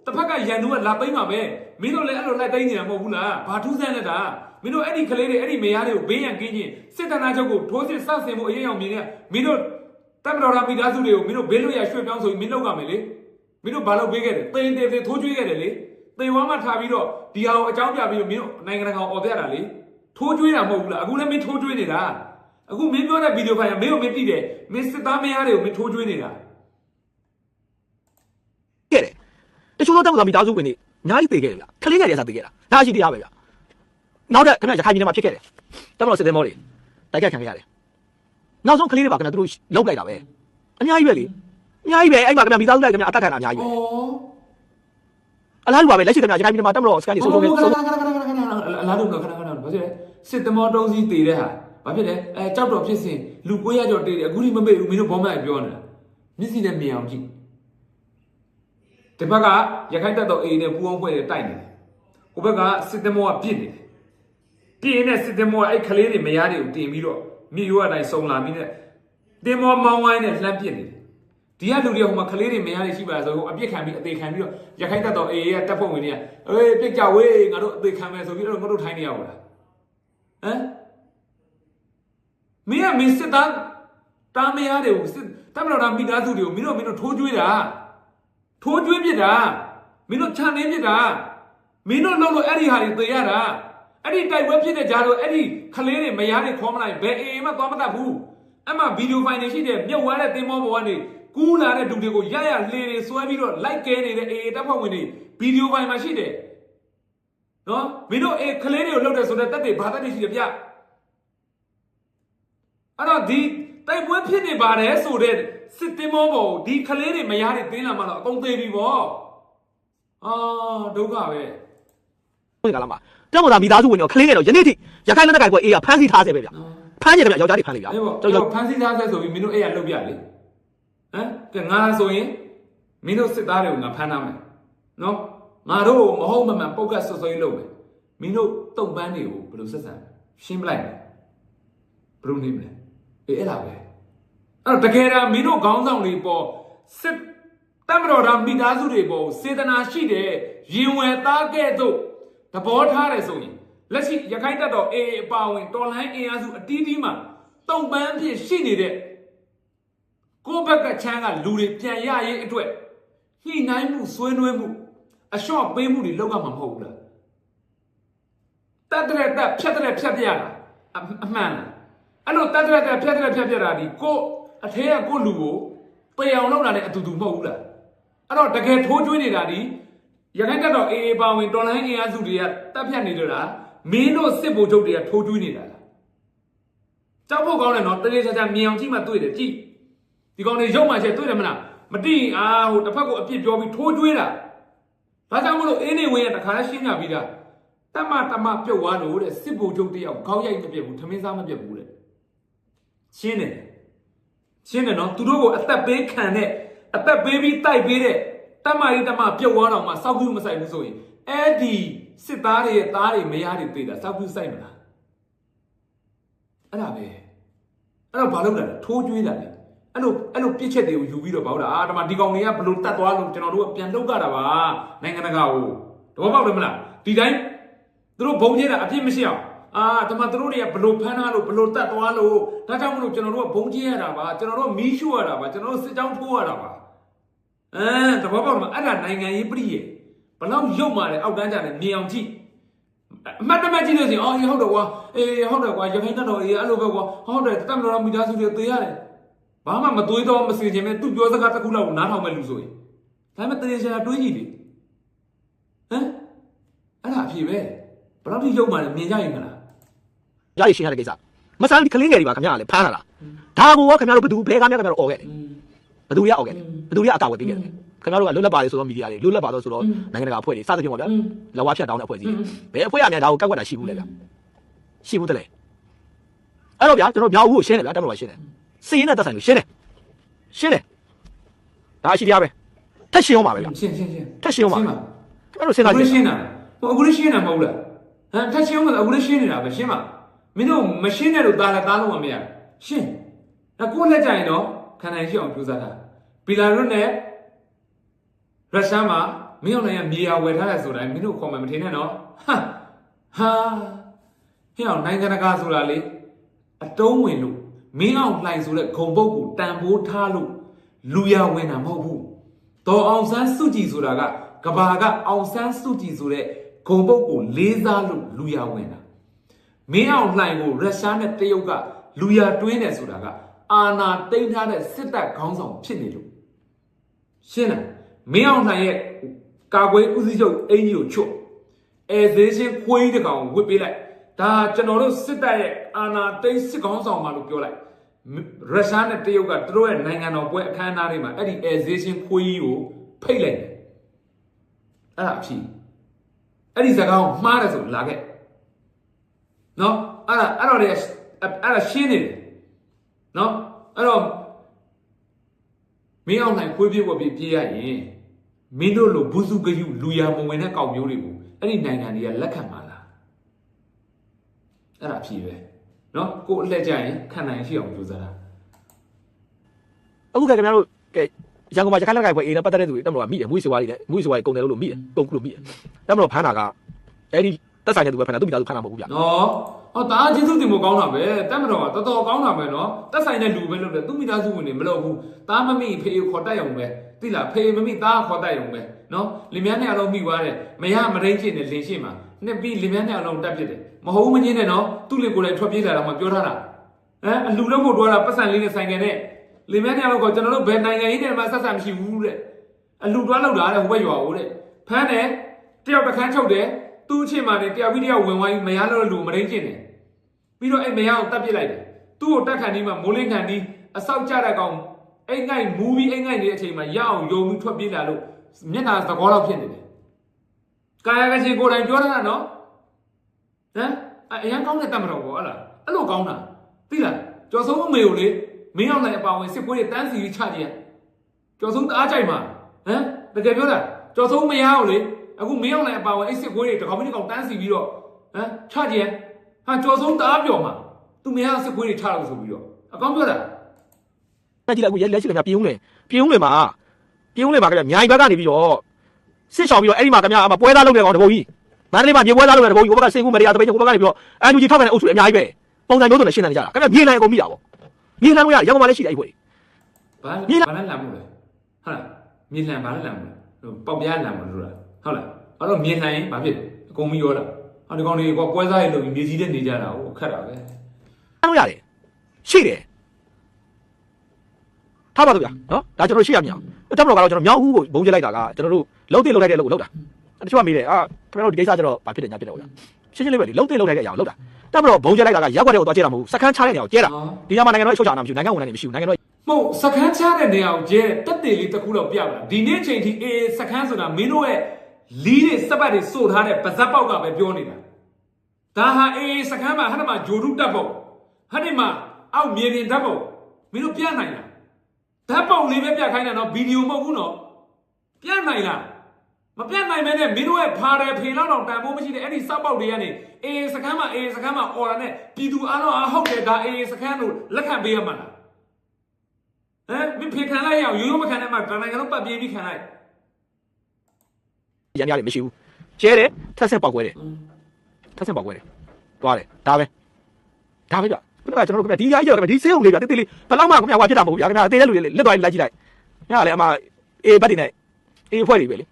တစ်ဖက်ကရန်သူကလာပိမ့်ပါပဲမင်းတို့လည်းအဲ့လိုလိုက်သိမ်းနေတာမဟုတ်ဘူးလားဘာထူးဆန်းလဲတာမင်းတို့အဲ့ဒီကလေးတွေအဲ့ဒီမယားတွေကိုဘေးရန်ကင်းချင်းစစ်ဌာနချုပ်ကိုထိုးစစ်စဆင်ဖို့အရေးအောင်မြင်နေမင်းတို့တပ်မတော်သားမိသားစုတွေကိုမင်းတို့ဘေးလွတ်ရာရွှေ့ပြောင်းဆိုပြီးမင်းလုပ်ရမယ်လေမင်းတို့ဘာလုပ်ပေးခဲ့တယ်တေးထိုးကျွေးခဲ့တယ်လေတေဝါမှထားပြီးတော့ဒီဟာကိုအကြောင်းပြပြီးတော့မင်းတို့နိုင်ငံတကာအော်ပြတာလေထိုးကျွေးတာမဟုတ်ဘူးလားအခုလည်းမင်းထိုးကျွေးနေတာအခုမင်းပြောတဲ့ဗီဒီယိုဖိုင်ကမင်းကိုမင်းသိတယ်မင်းစစ်သားမယားတွေကိုမင်းထိုးကျွေးနေတာခဲ့တယ်တချို့သောတောက်သားမိသားစုဝင်တွေအများကြီးပေးခဲ့တယ်ဗျခလေးငယ်တွေအစားပေးခဲ့တာဒါရှိတရားပဲဗျနောက်တဲ့ခင်ဗျာရခိုင်ပြည်နယ်မှာဖြစ်ခဲ့တယ်တမတော်စစ်သည်မောတွေတိုက်ခိုက်ခံခဲ့ရတယ်နောက်ဆုံးကလေးတွေပါခင်ဗျာသူတို့လောက်လိုက်တာပဲအများကြီးပဲလေအများကြီးပဲအဲ့မှာခင်ဗျာမိသားစုလိုက်ခင်ဗျာအတက်ခံတာအများကြီးပဲအလားတူပါပဲလက်ရှိခင်ဗျာရခိုင်ပြည်နယ်မှာတမတော်စကန်တွေဆုံးဆုံးအလားတူတော့ခဏဘာဖြစ်လဲစစ်သမောတုံးစီတည်တဲ့ဟာဘာဖြစ်လဲကြောက်တော့ဖြစ်စဉ်လူ900ကျော်တည်တယ်အခုထိမမေ့ဘူးမင်းတို့ဘောမန်ပြောနေတာမျက်စိနဲ့မြင်အောင်ကြည့်ဒီဘက်ကရခိုင်တပ်တော်အေးနဲ့ပူအောင်ဖွဲ့တွေတိုက်နေတယ်ဟိုဘက်ကစစ်သမောကပြစ်နေတယ်ပြင်းတဲ့စစ်သမောကအဲ့ကလေးတွေမယားတွေကိုတင်ပြီးတော့မြေရိုးအတိုင်းစုံလာပြီးနဲ့တင်မောမောင်းဝိုင်းနဲ့လှမ်းပစ်နေတယ်ဒီကလူတွေဟိုမှာကလေးတွေမယားတွေရှိပါဆိုဟိုအပြစ်ခံပြီးအသေးခံပြီးတော့ရခိုင်တပ်တော်အေးရဲ့တပ်ဖွဲ့ဝင်တွေကပြစ်ကြဝေးငါတို့အသေးခံမယ်ဆိုပြီးတော့ငါတို့ထိုင်းနေရပါလားဟမ်မင်းစစ်သားတားမယားတွေကိုစစ်တပ်မတော်သားမိသားစုတွေကိုမင်းတို့ထိုးကျွေးတာထိုးကျွေးပြစ်တာမင်းတို့ခြံနေပြစ်တာမင်းတို့လှုပ်လို့အဲ့ဒီဟာတွေသေရတာအဲ့ဒီတိုက်ပွဲဖြစ်တဲ့ကြားတော့အဲ့ဒီကလေးတွေမယားတွေခေါ်မလိုက်ဘယ်အေးမှသွားမတတ်ဘူးအဲ့မှာဗီဒီယိုဖိုင်တွေရှိတယ်မြုပ်ဝါတဲ့တင်မောပေါ်ကနေကူးလာတဲ့လူတွေကိုရလှေတွေဆွဲပြီးတော့လိုက်ကဲနေတဲ့အေးတပ်ဖွဲ့ဝင်တွေဗီဒီယိုဖိုင်မှာရှိတယ်နော်မင်းတို့အေးကလေးတွေကိုလှုပ်တယ်ဆိုတဲ့တက်တွေဘာတက်တွေရှိတယ်ဗျအဲ့တော့ဒီတိုက်ပွဲဖြစ်နေပါတယ်ဆိုတဲ့စစ်တင်မောပေါ်ဒီကလေးတွေမယားတွေတင်းလာမှတော့အကုန်သေးပြီပေါ့အာဒုက္ခပဲ ကလာမှာတောင်ပေါ်သားမိသားစုဝင်တော့ခလင်းငယ်တော့ယနေ့ထိရခိုင်လက်နက်ကိုင်ကွယ်အေးကဖမ်းဆီးထားဆဲပဲဗျဖမ်းကြတယ်ဗျယောက်ျားတွေဖမ်းလိုက်ဗျ ကျွန်တော်ဖမ်းဆီးထားဆဲဆိုပြီးမင်းတို့အဲ့ရလုတ်ပြလေဟမ်ကဲငါဆိုရင်မင်းတို့စစ်သားတွေကိုငါဖမ်းထားမယ်နော်ငါတို့မဟုတ်မမှန်ပုတ်ကတ်ဆွဆွရေးလုပ်မယ်မင်းတို့တုံပန်းတွေကိုဘယ်လိုဆက်ဆံရှင်းပလိုက်မယ်ဘယ်လိုနေမလဲအဲ့ဒါပဲအဲ့တော့တကယ်တော့မင်းတို့ခေါင်းဆောင်တွေပေါ်စစ်တမတော်သားမိသားစုတွေပေါ်စေတနာရှိတဲ့ရင်ဝယ်သားကဲ့သို့သဘောထားတယ်ဆိုရင်လက်ရှိရခိုင်တပ်တော်အေအပါဝင်တော်လိုင်းအင်အားစုအတီးတီးမှာတုံပန်းဖြစ်ရှိနေတဲ့ကိုယ့်ဘက်ကချမ်းကလူတွေပြန်ရရေးအတွက်ညှိနှိုင်းမှုဆွေးနွေးမှုအလျှော့ပေးမှုတွေလုပ်ရမှာမဟုတ်ဘူးလားတတ်တဲ့တက်ဖြတ်တဲ့ဖြတ်ပြရတာအမှန်လားအဲ့လိုတတ်တဲ့တက်ဖြတ်တဲ့ဖြတ်ပြတာဒီကိုအထဲကကိုလူကိုပေအောင်လုပ်တာလည်းအတူတူမဟုတ်ဘူးလားအဲ့တော့တကယ်ထိုးကျွေးနေတာဒီရခိုင်တပ်တော်အေအေပါဝင်တော်လိုင်းအင်အားစုတွေကတပ်ဖြတ်နေကြတာမင်းတို့စစ်ဗိုလ်ချုပ်တွေကထိုးကျွေးနေတာလားကြောက်ဖို့ကောင်းတယ်နော်တရေချာချာမြင်အောင်ကြည့်မှတွေ့တယ်ကြည့်ဒီကောင်တွေရုပ်မှချက်တွေ့တယ်မလားမတိဟိုတစ်ဖက်ကိုအပြစ်ပြောပြီးထိုးကျွေးတာဒါကြောင့်မလို့အင်းနေဝင်ရတခါရှင်းကြပြီးတာတမပြုတ်သွားလို့တဲ့စစ်ဗိုလ်ချုပ်တယောက်ခေါင်းရိုက်မပြတ်ဘူးထမင်းစားမပြတ်ဘူးတဲ့ရှင်းတယ်နော်သူတို့ကိုအသက်ပေးခံတဲ့အသက်ပေးပြီးတိုက်ပေးတဲ့တမကြီးတမပြုတ်သွားတော့မှစောက်ကူးမဆိုင်ဘူးဆိုရင်အဲ့ဒီစစ်သားတွေရဲ့သားတွေမယားတွေပေးတာစောက်ကူးဆိုင်မလားအဲ့ဒါပဲအဲ့တော့ဘာလုပ်တာလဲထိုးကျွေးတာလေအဲ့လိုပြစ်ချက်တွေကိုယူပြီးတော့ဘာလို့လဲဒီကောင်တွေကဘလို့တတ်သွားလို့ကျွန်တော်တို့ကပြန်လုပ်ကြတာပါနိုင်ငံတကာကိုတဘောပေါက်တယ်မလားဒီတိုင်းသူတို့ဘုံကျဲတာအပြစ်မရှိအောင်သူတို့တွေကဘလို့ဖမ်းထားလို့ဘလို့တတ်သွားလို့ဒါကြောင့်မလို့ကျွန်တော်တို့ကဘုံကျဲရတာပါကျွန်တော်တို့မီးရှို့ရတာပါကျွန်တော်တို့စစ်ကြောင်းထိုးရတာပါတဘောပေါက်တယ်မအဲ့ဒါနိုင်ငံရေးပြည့်ရဲ့ဘလောက်ရုပ်မာတယ်အောက်တန်းကြတယ်မြင်အောင်ကြည့်အမှတ်တမဲ့ကြည့်လို့ရှိရင်ဟုတ်တယ်ကွာဟုတ်တယ်ကွာရခိုင်တပ်တော်အဲ့လိုပဲကွာဟုတ်တယ်တပ်မတော်မိသားစုတွေသေရတယ်ဘာမှမသွေးတော့မစင်ချင်ပဲသူပြောစကားတစ်ခုလောက်ကိုနားထောင်မဲ့လူဆိုရင်ဒါပေမဲ့တေချာတွေးကြည့်လေအဲ့ဒါအဖြစ်ပဲဘယ်တော့ထိရုပ်မှလည်းမြင်ကြရင်မလားရရရှင်းရတဲ့ကိစ္စမဆန်းခလင်းငယ်တွေပါခင်ဗျားလည်းဖမ်းလာတာဒါကိုရောခင်ဗျားတို့ဘယ်သူဘဲကားများခင်ဗျားတို့អော်ခဲ့တယ်ဘယ်သူရអော်ခဲ့တယ်ဘယ်သူရအကာဝယ်ပေးခဲ့တယ်ခင်ဗျားတို့ကလွတ်လပ်ပါလေဆိုတော့မီဒီယာတွေလွတ်လပ်ပါတော့ဆိုတော့နိုင်ငံတကာအဖွဲ့တွေစသဖြင့်ပေါ့ဗျာလက်ဝါးဖြတ်တောင်းတဲ့အဖွဲ့အစည်းဘယ်အဖွဲ့ရများဒါကိုကောက်ကွက်တာရှိဘူးလေဗျာရှိဘူးတလေအဲ့တော့ဗျာကျွန်တော်မြောက်ဦးကိုရှင်းတယ်ဗျာတက်မလို့ရှင်းတယ်စီရင်တဲ့တက်ဆိုင်ကိုရှင်းတယ်ဒါအရှိတရားပဲထက်ရှင်းအောင်ပါပဲဗျာရှင်းထက်ရှင်းအောင်ပါခင်ဗျားတို့စဉ်းစားကြည့်ရှင်းတာအခုလည်းရှင်းတာမဟုတ်လားထက်ရှင်းအောင်အခုလည်းရှင်းနေတာပဲရှင်းပါမင်းတို့မရှင်းတဲ့လို့တားလို့မရရှင်းကိုလက်ကြရင်တော့ခံနိုင်ရှိအောင်ကြိုးစားတာဘီလာရုတ်နဲ့ရုရှားမှာမင်းအောင်နိုင်ကမြေယာဝယ်ထားတယ်ဆိုတိုင်းမင်းတို့ခေါ်မှမထင်နဲ့နော်ဟင်းအောင်နိုင်ငံတကာဆိုတာလေအတုံးဝင်လို့မင်းအောင်လှိုင်ဆိုတဲ့ဂုံပုတ်ကိုတန်ဖိုးထားလို့လူရဝင်တာမဟုတ်ဘူးတော်အောင်ဆန်းစုကြည်ဆိုတာကကဘာကအောင်ဆန်းစုကြည်ဆိုတဲ့ဂုံပုတ်ကိုလေးစားလို့လူရဝင်တာမင်းအောင်လှိုင်ကိုရုရှားနဲ့တရုတ်ကလူရတွင်းတယ်ဆိုတာကအာဏာသိမ်းထားတဲ့စစ်တပ်ခေါင်းဆောင်ဖြစ်နေလို့ရှင်းလားမင်းအောင်လှိုင်ရဲ့ကာကွယ်ဦးစီးချုပ်အင်ကြီးကိုချွတ်အဲဇေးချင်းခွေးတစ်ကောင်ဝစ်ပေးလိုက်ဒါကျွန်တော်တို့စစ်တပ်ရဲ့အာဏာသိမ်းစစ်ခေါင်းဆောင်မှလို့ပြောလိုက်ရုရှားနဲ့တရုတ်ကသူတို့ရဲ့နိုင်ငံတော်ပွဲအခမ်းအနားတွေမှာအဲ့ဒီအဲဇေးချင်းခွေးကြီးကိုဖိတ်လိုက်တယ်အဲ့ဒါအဖြစ်အဲ့ဒီစကားကိုမှားတယ်ဆိုလာခဲ့နော်အဲ့တော့ရှင်းနေတယ်နော်အဲ့တော့မင်းအောင်နိုင်ခွေးပြေးဝက်ပြေးရရင်မင်းတို့လိုဘူးစုကယူလူရမဝင်တဲ့ကောက်မျိုးတွေကိုအဲ့ဒီနိုင်ငံတွေကလက်ခံပါလားအဲ့ဒါဖြစ်ပဲနော်ကိုအလှည့်ကြရင်ခံနိုင်ရှိအောင်ကြိုးစားတာအခုကခင်ဗျားတို့ကဲရန်ကုန်မှာရခိုင်လက်ကိုက်ပွဲအေးနဲ့ပတ်သက်တဲ့သူတွေတက်မလို့မိတယ်မွေးဆွေးဝါးတွေနဲ့မွေးဆွေးဝါးတွေကုန်တယ်လို့မိတယ်ကုန်ခုလို့မိတယ်တက်မလို့ဖမ်းတာကအဲ့ဒီတက်ဆိုင်တဲ့သူပဲဖမ်းတာသူမိသားစုဖမ်းတာမဟုတ်ဘူးဗျနော်ဒါကျေးဇူးတင်ဖို့ကောင်းတာပဲတက်မတော်ကတော်တော်ကောင်းတာပဲနော်တက်ဆိုင်တဲ့လူပဲလို့လေသူမိသားစုဝင်နေမလို့ဘူးသားမမိဖေးခေါ်တက်ရုံပဲသိလားဖေးမမိသားခေါ်တက်ရုံပဲနော်လင်မြန်းနဲ့အလုံးမိသွားတယ်မရမရင်းဖြစ်နေလင်ရှိမှာနှစ်ပြီးလင်မြန်းနဲ့အလုံးတက်ဖြစ်တယ်မဟုတ်ဘူးမငင်းနဲ့နော်သူ့လေကိုယ်လည်းထွက်ပြေးလာတော့မှပြောထားတာအလူလုံးကိုတွားတာပတ်စံလေးနဲ့ဆိုင်ကနေလင်မြန်းနဲ့အလုံးကကျွန်တော်တို့ဘယ်နိုင်ငံရေးနဲ့မှဆက်ဆံမရှိဘူးတဲ့အလူတွားလောက်တာတဲ့ဟိုဘက်ရွာကိုတဲ့ဖမ်းတယ်တယောက်တစ်ခန်းချုပ်တယ်သူ့အချင်းမှနေတယောက်ပြီးတယောက်ဝင်ဝိုင်းမရလို့လူမရင်းကျင်တယ်ပြီးတော့အဲ့မရအောင်တက်ပစ်လိုက်တယ်သူ့ကိုတက်ခံပြီးမှမိုးလင်းခံပြီးအဆောက်ကြတဲ့ကောင်အိမ်ငိုက်မူပြီးအိမ်ငိုက်နေတဲ့အချိန်မှာရအောင်ယုံပြီးထွက်ပြေးလာလို့မျက်နှာသဘောလောက်ဖြစ်နေတယ် ကာယကချင်းကိုယ်တိုင်ပြောတာနော်ဟမ်အရင်ကောင်းတဲ့တတ်မတော်ဘောဟလားအဲ့လိုကောင်းတာသိလားကျော်ဆုံးအမေကိုလေမင်းအောင်နိုင်အပါဝင်စစ်ပွဲတွေတန်းစီချကြည့်ကျော်ဆုံးတအားကြိုက်မှာဟမ်တကယ်ပြောတာကျော်ဆုံးမရအောင်လေအခုမင်းအောင်နိုင်အပါဝင်အဲ့စစ်ပွဲတွေတကောင်မင်းကောင်တန်းစီပြီးတော့ဟမ်ချကြည့်ဟာကျော်ဆုံးတအားပြောမှာသူမရစစ်ပွဲတွေချလို့ဆိုပြီးတော့အကောင်းပြောတာကြည့်လိုက်အခုလက်ရှိကမြပြေုံးလေမှာခင်ဗျမြိုင်ဘက်ကနေပြီးတော့စစ်ဆောင်ပြီးတော့အဲ့ဒီမှာခင်ဗျအမပွဲသားလုပ်နေကောင်တဘုံကြီးမန္တလေးမှာမြေပွဲသားလုပ်နေတဘုံကြီးဟိုဘက်ကစင်ကူမရီယာတပိတ်ဟိုဘက်ကနေပြီးတော့အန်ယူဂျီထောက်ခံတဲ့အုပ်စုအများကြီးပဲပုံစံမျိုးစုံနဲ့ရှင်းနေကြတာခင်ဗျမြေနိုင်အကုန်မိတာပေါ့မြေနိုင်လို့ရရန်ကုန်မှာလည်းရှိတယ်အဲ့ဖွေဘာလဲလမ်းမို့လဲဟုတ်လားမြေလှန်ဘာလဲလမ်းမို့လဲပေါက်ပြားလမ်းမို့လို့လားဟုတ်လားအဲ့တော့မြေလှန်ရင်ဘာဖြစ်အကုန်ပြီးရောလားဟာဒီကောင်တွေကပွဲစားတွေလုပ်ပြီးမြေကြီးတဲ့နေကြတာဟိုခက်တာပဲလို့ရတယ်ရှိတယ်ထားပါတော့ဗျာနော်ဒါကျွန်တော်ရှိရမြောင်တက်မလို့ကတော့ကျွန်တော်မြောက်ဦးကိုဘုံကျလိုက်တာကကျွန်တော်တို့လုံးသိလုံးလိုက်တဲ့လို့လောက်တာတချို့ကမေးတယ်ခင်ဗျားတို့ဒီကိစ္စကျတော့ဘာဖြစ်တယ်ညာဖြစ်တယ်ဟုတ်လားရှင်းရှင်းလေးပဲလေလုံးသိလုံးလိုက်တဲ့အရာကိုလောက်တာတက်မလို့ဘုံကျလိုက်တာကရက်ွက်တဲ့ကိုသွားကျဲတာမဟုတ်စခန်းချတဲ့နေရာကိုကျဲတာဒီညမှာနိုင်ငံတော်အချုပ်ချာနာမရှိဘူးနိုင်ငံဝန်ထမ်းတွေမရှိဘူးနိုင်ငံတော်မဟုတ်စခန်းချတဲ့နေရာကိုကျဲတက်တယ်လေးတစ်ခုတော့ပြလာဒီနေ့ချိန်ထိအေးစခန်းဆိုတာမင်းတို့ရဲ့လီးတွေစပတ်တွေစို့ထားတဲ့ပါဇက်ပေါက်ကပဲပြောနေတာဒါဟာအေးစခန်းမှာဟာမှာဂျိုရုတက်ဖို့ဟာဒီမှာအောက်မြေပြင်တက်ဖို့မင်းတို့ပြနိုင်လားဓာတ်ပုံလေးပဲပြခိုင်းတာနော်ဗီဒီယိုမဟုတ်ဘူးနော်ပြနိုင်လားမပြနိုင်မဲနဲ့မင်းတို့ရဲ့ဖားတယ်ဖေလောက်တော့တန်ဖိုးမရှိတဲ့အဲ့ဒီစောက်ပေါက်တွေကနေအေးစခန်းမှာအော်တာနဲ့ပြည်သူအားလုံးဟုတ်တယ်ဒါအေးစခန်းလို့လက်ခံပေးရမှာလားဟမ်မင်းဖေခံလိုက်ရအောင်ရိုးရိုးမခံနဲ့မှတနိုင်ငံလုံးပတ်ပြေးပြီးခံလိုက်ရန်ရတယ်မရှိဘူးကျဲတယ်ထက်ဆင့်ပေါက်ကွဲတယ်သွားတယ်ဒါပဲဗျဘယ်တော့ကျွန်တော်တို့ခင်ဗျဒီရားကြီးတော့ခင်ဗျဒီဆေးုံလေးဗျတိတိလေးဘယ်လောက်မှခင်ဗျဟွာဖြစ်တာမဟုတ်ဗျာခင်ဗျအသေးတဲ့လူတွေလက်သွားလိုက်ကြည့်လိုက်ညကလည်းအမအေးဘတ်တွေနဲ့အေးဖွဲ့တွေပဲလေ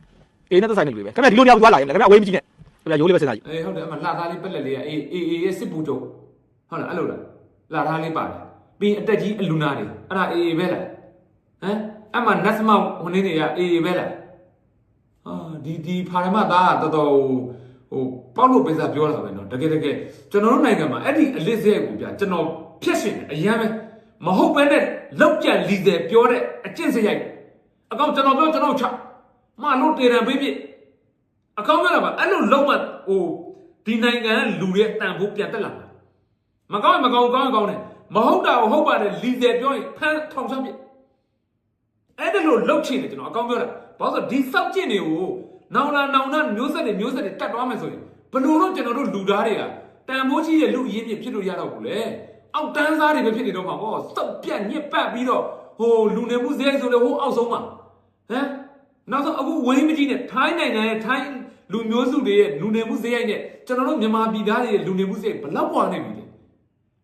အေးနဲ့သက်ဆိုင်တဲ့လူတွေပဲခင်ဗျဒီလိုမျိုးသွားလာရင်ခင်ဗျအဝေးမကြည့်နဲ့ခင်ဗျရိုးလေးပဲစဉ်းစားကြည့်အေးဟုတ်တယ်အမလှသားလေးပက်လက်လေးကအေးရဲ့စစ်ပူချုပ်ဟုတ်လားအဲ့လိုလားလှသားလေးပါတယ်ပြီးအတက်ကြီးအလူနာတွေအဲ့ဒါအေးပဲလားဟမ်အမနတ်စမောင်ဟိုနေတွေကအေးပဲလားဟာဒီဖာရမသားကတော်တော်ဟိုပေါက်လို့ပိစားပြောတာပဲနော်တကယ်ကျွန်တော်တို့နိုင်ငံမှာအဲ့ဒီအလစ်စဲကိုဗျာကျွန်တော်ဖြတ်ရှင်အရန်ပဲမဟုတ်ပဲနဲ့လောက်ကြံလီစဲပြောတဲ့အကျင့်စရိုက်အကောင်ကျွန်တော်ပြောကျွန်တော်ချမလို့တေရန်ပေးပြအကောင်ပြောတာပါအဲ့လိုလုံးမဟိုဒီနိုင်ငံလူတွေတန်ဖို့ပြန်တက်လာမကောင်းကောင်းတယ်မဟုတ်တာဟုတ်ပါတယ်လီစဲပြောရင်ဖမ်းထောင်ချပြအဲ့ဒါလို့လောက်ချင်တယ်ကျွန်တော်အကောင်ပြောတာဘာလို့ဒီစောက်ကျင့်တွေကိုနောင်လာမျိုးဆက်တွေတက်သွားမယ်ဆိုရင်ဘလို့တော့ကျွန်တော်တို့လူသားတွေကတန်ဖိုးကြီးရဲ့လူအရင်းမြစ်ဖြစ်လို့ရတော့ဘူးလေအောက်တန်းစားတွေပဲဖြစ်နေတော့မှာပေါ့စောက်ပြက်ညစ်ပတ်ပြီးတော့ဟိုလူနေမှုစရိုက်ဆိုလေဟိုအောက်ဆုံးမှာဟမ်နောက်ဆုံးအခုဝင်းမကြီးနဲ့ထိုင်းနိုင်ငံရဲ့ထိုင်းလူမျိုးစုတွေရဲ့လူနေမှုစရိုက်နဲ့ကျွန်တော်တို့မြန်မာပြည်သားတွေရဲ့လူနေမှုစရိုက်ဘလောက်ပွားနေပြီလဲ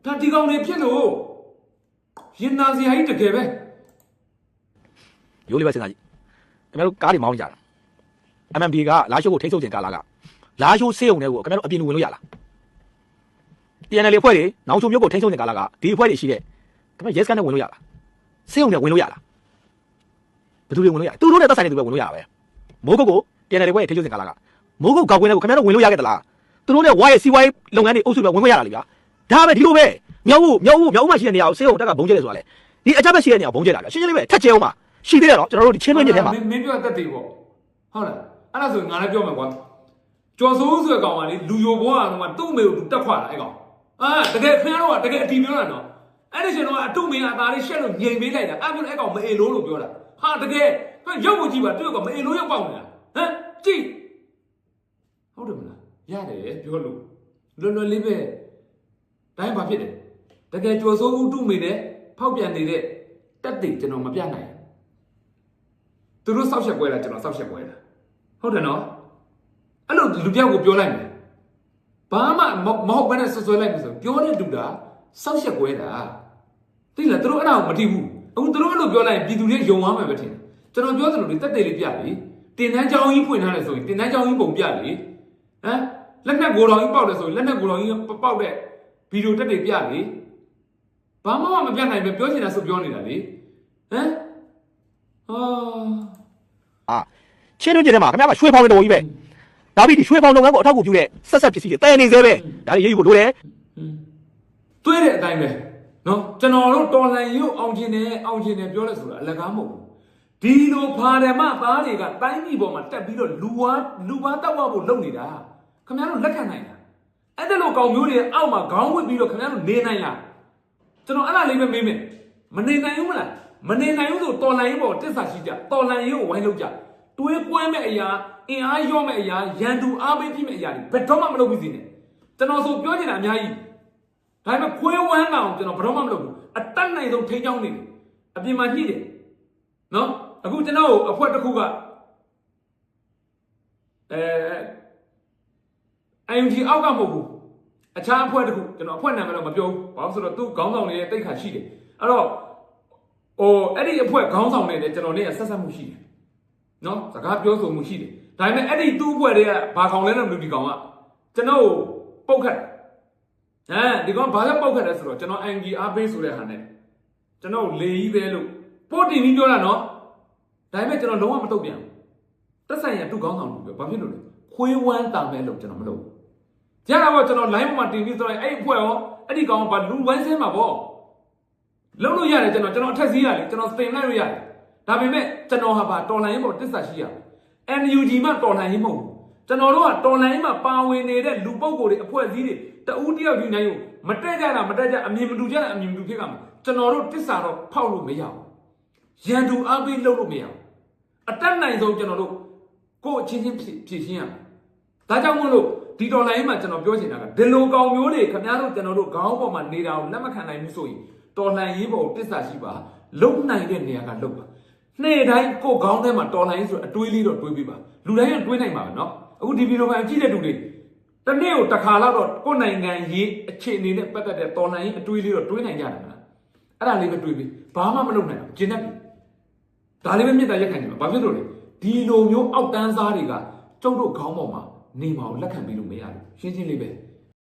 ဒါဒီကောင်တွေဖြစ်လို့ရင်နာစရာကြီးတကယ်ပဲရိုးလေးပဲစဉ်းစားကြည့်ခင်ဗျားတို့ကားတွေမောင်းကြတာMMD ကလာရှိုးကိုထိန်းချုပ်ခြင်းကာလကလာရှိုးဆေးုံတွေကိုခင်ဗျားတို့အပြင်လူဝင်လို့ရလား TNL အဖွဲ့တွေနောင်ချုံမျိုးကိုထိန်းချုပ်ခြင်းကာလကဒီအဖွဲ့တွေရှိတဲ့ခင်ဗျား yes ကနေဝင်လို့ရလားဆေးုံတွေဝင်လို့ရလားဘယ်သူတွေဝင်လို့ရသူတို့နဲ့သက်ဆိုင်တဲ့သူတွေဝင်လို့ရတာပဲမိုးကုတ်ကို TNL အဖွဲ့တွေထိန်းချုပ်ခြင်းကာလကမိုးကုတ်ကောက်ကွင်းတွေကိုခင်ဗျားတို့ဝင်လို့ရခဲ့သလားသူတို့နဲ့ဝါရဲ့စီးပွားရေးလုပ်ငန်းတွေအုပ်စုတွေဝင်ခွင့်ရတာလေဗျာဒါပဲဒီလိုပဲမြောက်ဦးမှာရှိတဲ့နေရာကိုဆေးုံတက်ကဘုံကျဲတယ်ဆိုတာလေဒီအကြမ်းဖက်ရှိတဲ့နေရာဘုံကျဲတာလေရှင်းရှင်းလေးပဲထက်ကျဲအောင်ပါရှိသေးတယ်နော်ကျွန်တော်တို့ဒီချင်းတွင်းမြစ်ထဲမှာမင်းပြောတတ်တယ်ပေါ့ဟုတ်လားအဲ့ဒါဆိုငါလည်းပြောမယ်ကွာကျော်စိုးဆိုတဲ့ကောင်ကလေလူယိုဘွားကတော့သူ့မေကိုတက်ခွာလာအဲ့ကောင်တကယ်ခင်ဗျားတို့ကတကယ်အတီပြောတာနော်အဲ့ဒီရှင်တော့အတုမင်းအသားလေးရှက်လို့ငြိမ်ပေးလိုက်တာအဲ့ပြောအဲ့ကောင်မအေလို့ပြောတာဟာတကယ်ရုပ်ကိုကြည့်ပါသူ့ကမအေလို့ရုပ်ပေါက်နေတာဟမ်ကြည့်ဟုတ်တယ်မလားရတယ်ပြောလို့လွယ်လေးပဲတိုင်းဘာဖြစ်တယ်တကယ်ကျော်စိုးဦးတုမင်းနဲ့ဖောက်ပြန်နေတဲ့တက်တိကျွန်တော်မပြနိုင်သူတို့စောက်ချက်ပွဲတာကျွန်တော်စောက်ချက်ပွဲတာဟုတ်တယ်နော်အဲ့လိုလူပြောက်ကိုပြောလိုက်မယ်ဘာမှမဟုတ်ဘဲနဲ့ဆွဆွဲလိုက်မယ်ဆိုပြောတဲ့လူတာစောက်ချက်ပွဲတာသိလားသူတို့အဲ့ဒါကိုမသိဘူးအခုသူတို့အဲ့လိုပြောလိုက်ရင်ပြည်သူတွေယုံသွားမှာပဲထင်တယ်ကျွန်တော်ပြောသလိုဒီတက်တယ်လေးပြပြီတင်တန်းချောင်းကြီးဖွင့်ထားတယ်ဆိုရင်တင်တန်းချောင်းကြီးပုံပြလေဟမ်လက်နဲ့ကိုတော်ကြီးပေါက်တယ်ဆိုရင်လက်နဲ့ကိုတော်ကြီးပေါက်တဲ့ဗီဒီယိုတက်တယ်ပြလေဘာမှမပြနိုင်ပဲပြောချင်တာဆိုပြောနေတာလေဟမ်ချင်းတွင်းကျင်ထဲမှာခင်ဗျားကရွှေဖောင်တဲ့တော်ကြီးပဲဒါပြီးဒီရွှေဖောင်လုပ်ငန်းကိုအထောက်အကူပြုတဲ့ဆက်ပစ္စည်းတွေတည်နေသေးပဲဒါတွေရေးယူဖို့လိုတယ်တွေးတဲ့အတိုင်းပဲနော်ကျွန်တော်တို့တော်လန်ရုပ်အောင်ခြင်းနဲ့ပြောလဲဆိုတာအလကားမဟုတ်ဘူး ဒီလိုဖာတယ်မသားတွေကတိုင်းပြည်ပေါ်မှာတက်ပြီးတော့လူပါတောက်ဖို့လုပ်နေတာခင်ဗျားတို့လက်ခံနိုင်လားအဲ့ဒါလိုကောင်မျိုးတွေအောက်မှာခေါင်းဝစ်ပြီးတော့ခင်ဗျားတို့နေနိုင်လားကျွန်တော်အဲ့ဒါလေးပဲမေးမယ်မနေနိုင်ဘူးမလားမနေနိုင်ဘူးဆိုတော်လန်ရေးပေါ်တစ္ဆာရှိကြတော်လန်ရေးကိုဝိုင်းလုပ်ကြတွေးကွဲမဲ့အရာအင်အားရော့မဲ့အရာရန်သူအားပေးပြီးမဲ့အရာတွေဘယ်တော့မှမလုပ်ဘူးစီနဲ့ကျွန်တော်ဆိုပြောချင်တာအများကြီးဒါပေမဲ့ခွေးဝမ်းကောင်ကျွန်တော်ဘယ်တော့မှမလုပ်ဘူးအတတ်နိုင်ဆုံးထိန်းချောင်းနေတယ်အပြင်မှာညှိတယ်နော်အခုကျွန်တော်အဖွဲ့တစ်ခုကIMG အောက်ကမဟုတ်ဘူးအခြားအဖွဲ့တစ်ခုကျွန်တော်အဖွဲ့နာမည်တော့မပြောဘူးဘာလို့ဆိုတော့သူ့ခေါင်းဆောင်တွေရဲ့တိတ်ခါရှိတယ်အဲ့တော့အဲ့ဒီအဖွဲ့ခေါင်းဆောင်တွေလည်းကျွန်တော်နဲ့ဆက်ဆက်မှုရှိတယ်နော်စကားပြောဆိုမှုရှိတယ်ဒါပေမဲ့အဲ့ဒီသူ့အဖွဲ့တွေကဘာကောင်လဲတော့မလို့ဒီကောင်ကကျွန်တော်ပုတ်ခတ်ဒီကောင်ဘာလဲပုတ်ခတ်လဲဆိုတော့ကျွန်တော် IMG အားပေးဆိုတဲ့ဟာနဲ့ကျွန်တော်လေကြီးပဲလို့ပို့တင်ပြီးပြောတာနော်ဒါပေမဲ့ကျွန်တော်လုံးဝမတုတ်ပြန်ဘူးတက်ဆိုင်ရသူ့ခေါင်းဆောင်လို့ပြောဘာဖြစ်လို့လဲခွေးဝမ်းတာပဲလို့ကျွန်တော်မလုပ်ဘူးကြရတော့ကျွန်တော် line ပေါ်မှာတင်ပြီးဆိုတော့အဲ့အဖွဲ့ရောအဲ့ဒီကောင်ကလူဝိုင်းစင်းမှာပေါ့လုံးလို့ရတယ်ကျွန်တော်အထက်စီးရတယ်ကျွန်တော်တင်လိုက်လို့ရတယ်ဒါပေမဲ့ကျွန်တော်ဟာပါတော်လှန်ရေးပေါ်တစ္ဆာရှိရ NUG မှာတော်လှန်ရေးမဟုတ်ဘူးကျွန်တော်တို့ကတော်လှန်ရေးမှာပါဝင်နေတဲ့လူပုဂ္ဂိုလ်တွေအဖွဲ့အစည်းတွေတဦးတယောက်ယူနိုင်ကိုမတက်ကြတာမတက်ကြအမြင်မတူကြတာအမြင်မတူဖြစ်ကမှာကျွန်တော်တို့တစ္ဆာတော့ဖောက်လို့မရဘူးရန်သူအားပေးလုပ်လို့မရဘူးအတက်နိုင်ဆုံးကျွန်တော်တို့ကိုယ်အချင်းချင်းဖြည့်ရှင်းရမယ်ဒါကြောင့်မို့လို့ဒီတော်လိုင်းမှာကျွန်တော်ပြောချင်တာကဒီလိုကောင်မျိုးတွေခင်ဗျားတို့ကျွန်တော်တို့ခေါင်းပေါ်မှာနေတာကိုလက်မခံနိုင်ဘူးဆိုရင်တော်လှန်ရေးပေါ်တစ္ဆာရှိပါလုံနိုင်တဲ့နေရာကလုံပါနေ့တိုင်းကိုခေါင်းထဲမှာတော်လှန်ရေးဆိုအတွေးလေးတော့တွေးပြပါလူတိုင်းကတွေးနိုင်ပါပဲเนาะအခုဒီဗီဒီယိုမှာကြည့်တဲ့လူတွေတနေ့ကိုတစ်ခါတော့ကိုယ်နိုင်ငံရေးအခြေအနေနဲ့ပတ်သက်တဲ့တော်လှန်ရေးအတွေးလေးတော့တွေးနိုင်ကြတယ်မလားအဲ့ဒါလေးပဲတွေးပြီးဘာမှမလုပ်နိုင်ဘူးကျင်တတ်ပြီဒါလေးပဲမြစ်တာရက်ခံနေမှာဘာဖြစ်လို့လဲဒီလိုမျိုးအောက်တန်းစားတွေကကျုပ်တို့ခေါင်းပေါ်မှာနေမအောင်လက်ခံပြီးလို့မရဘူးရှင်းရှင်းလေးပဲ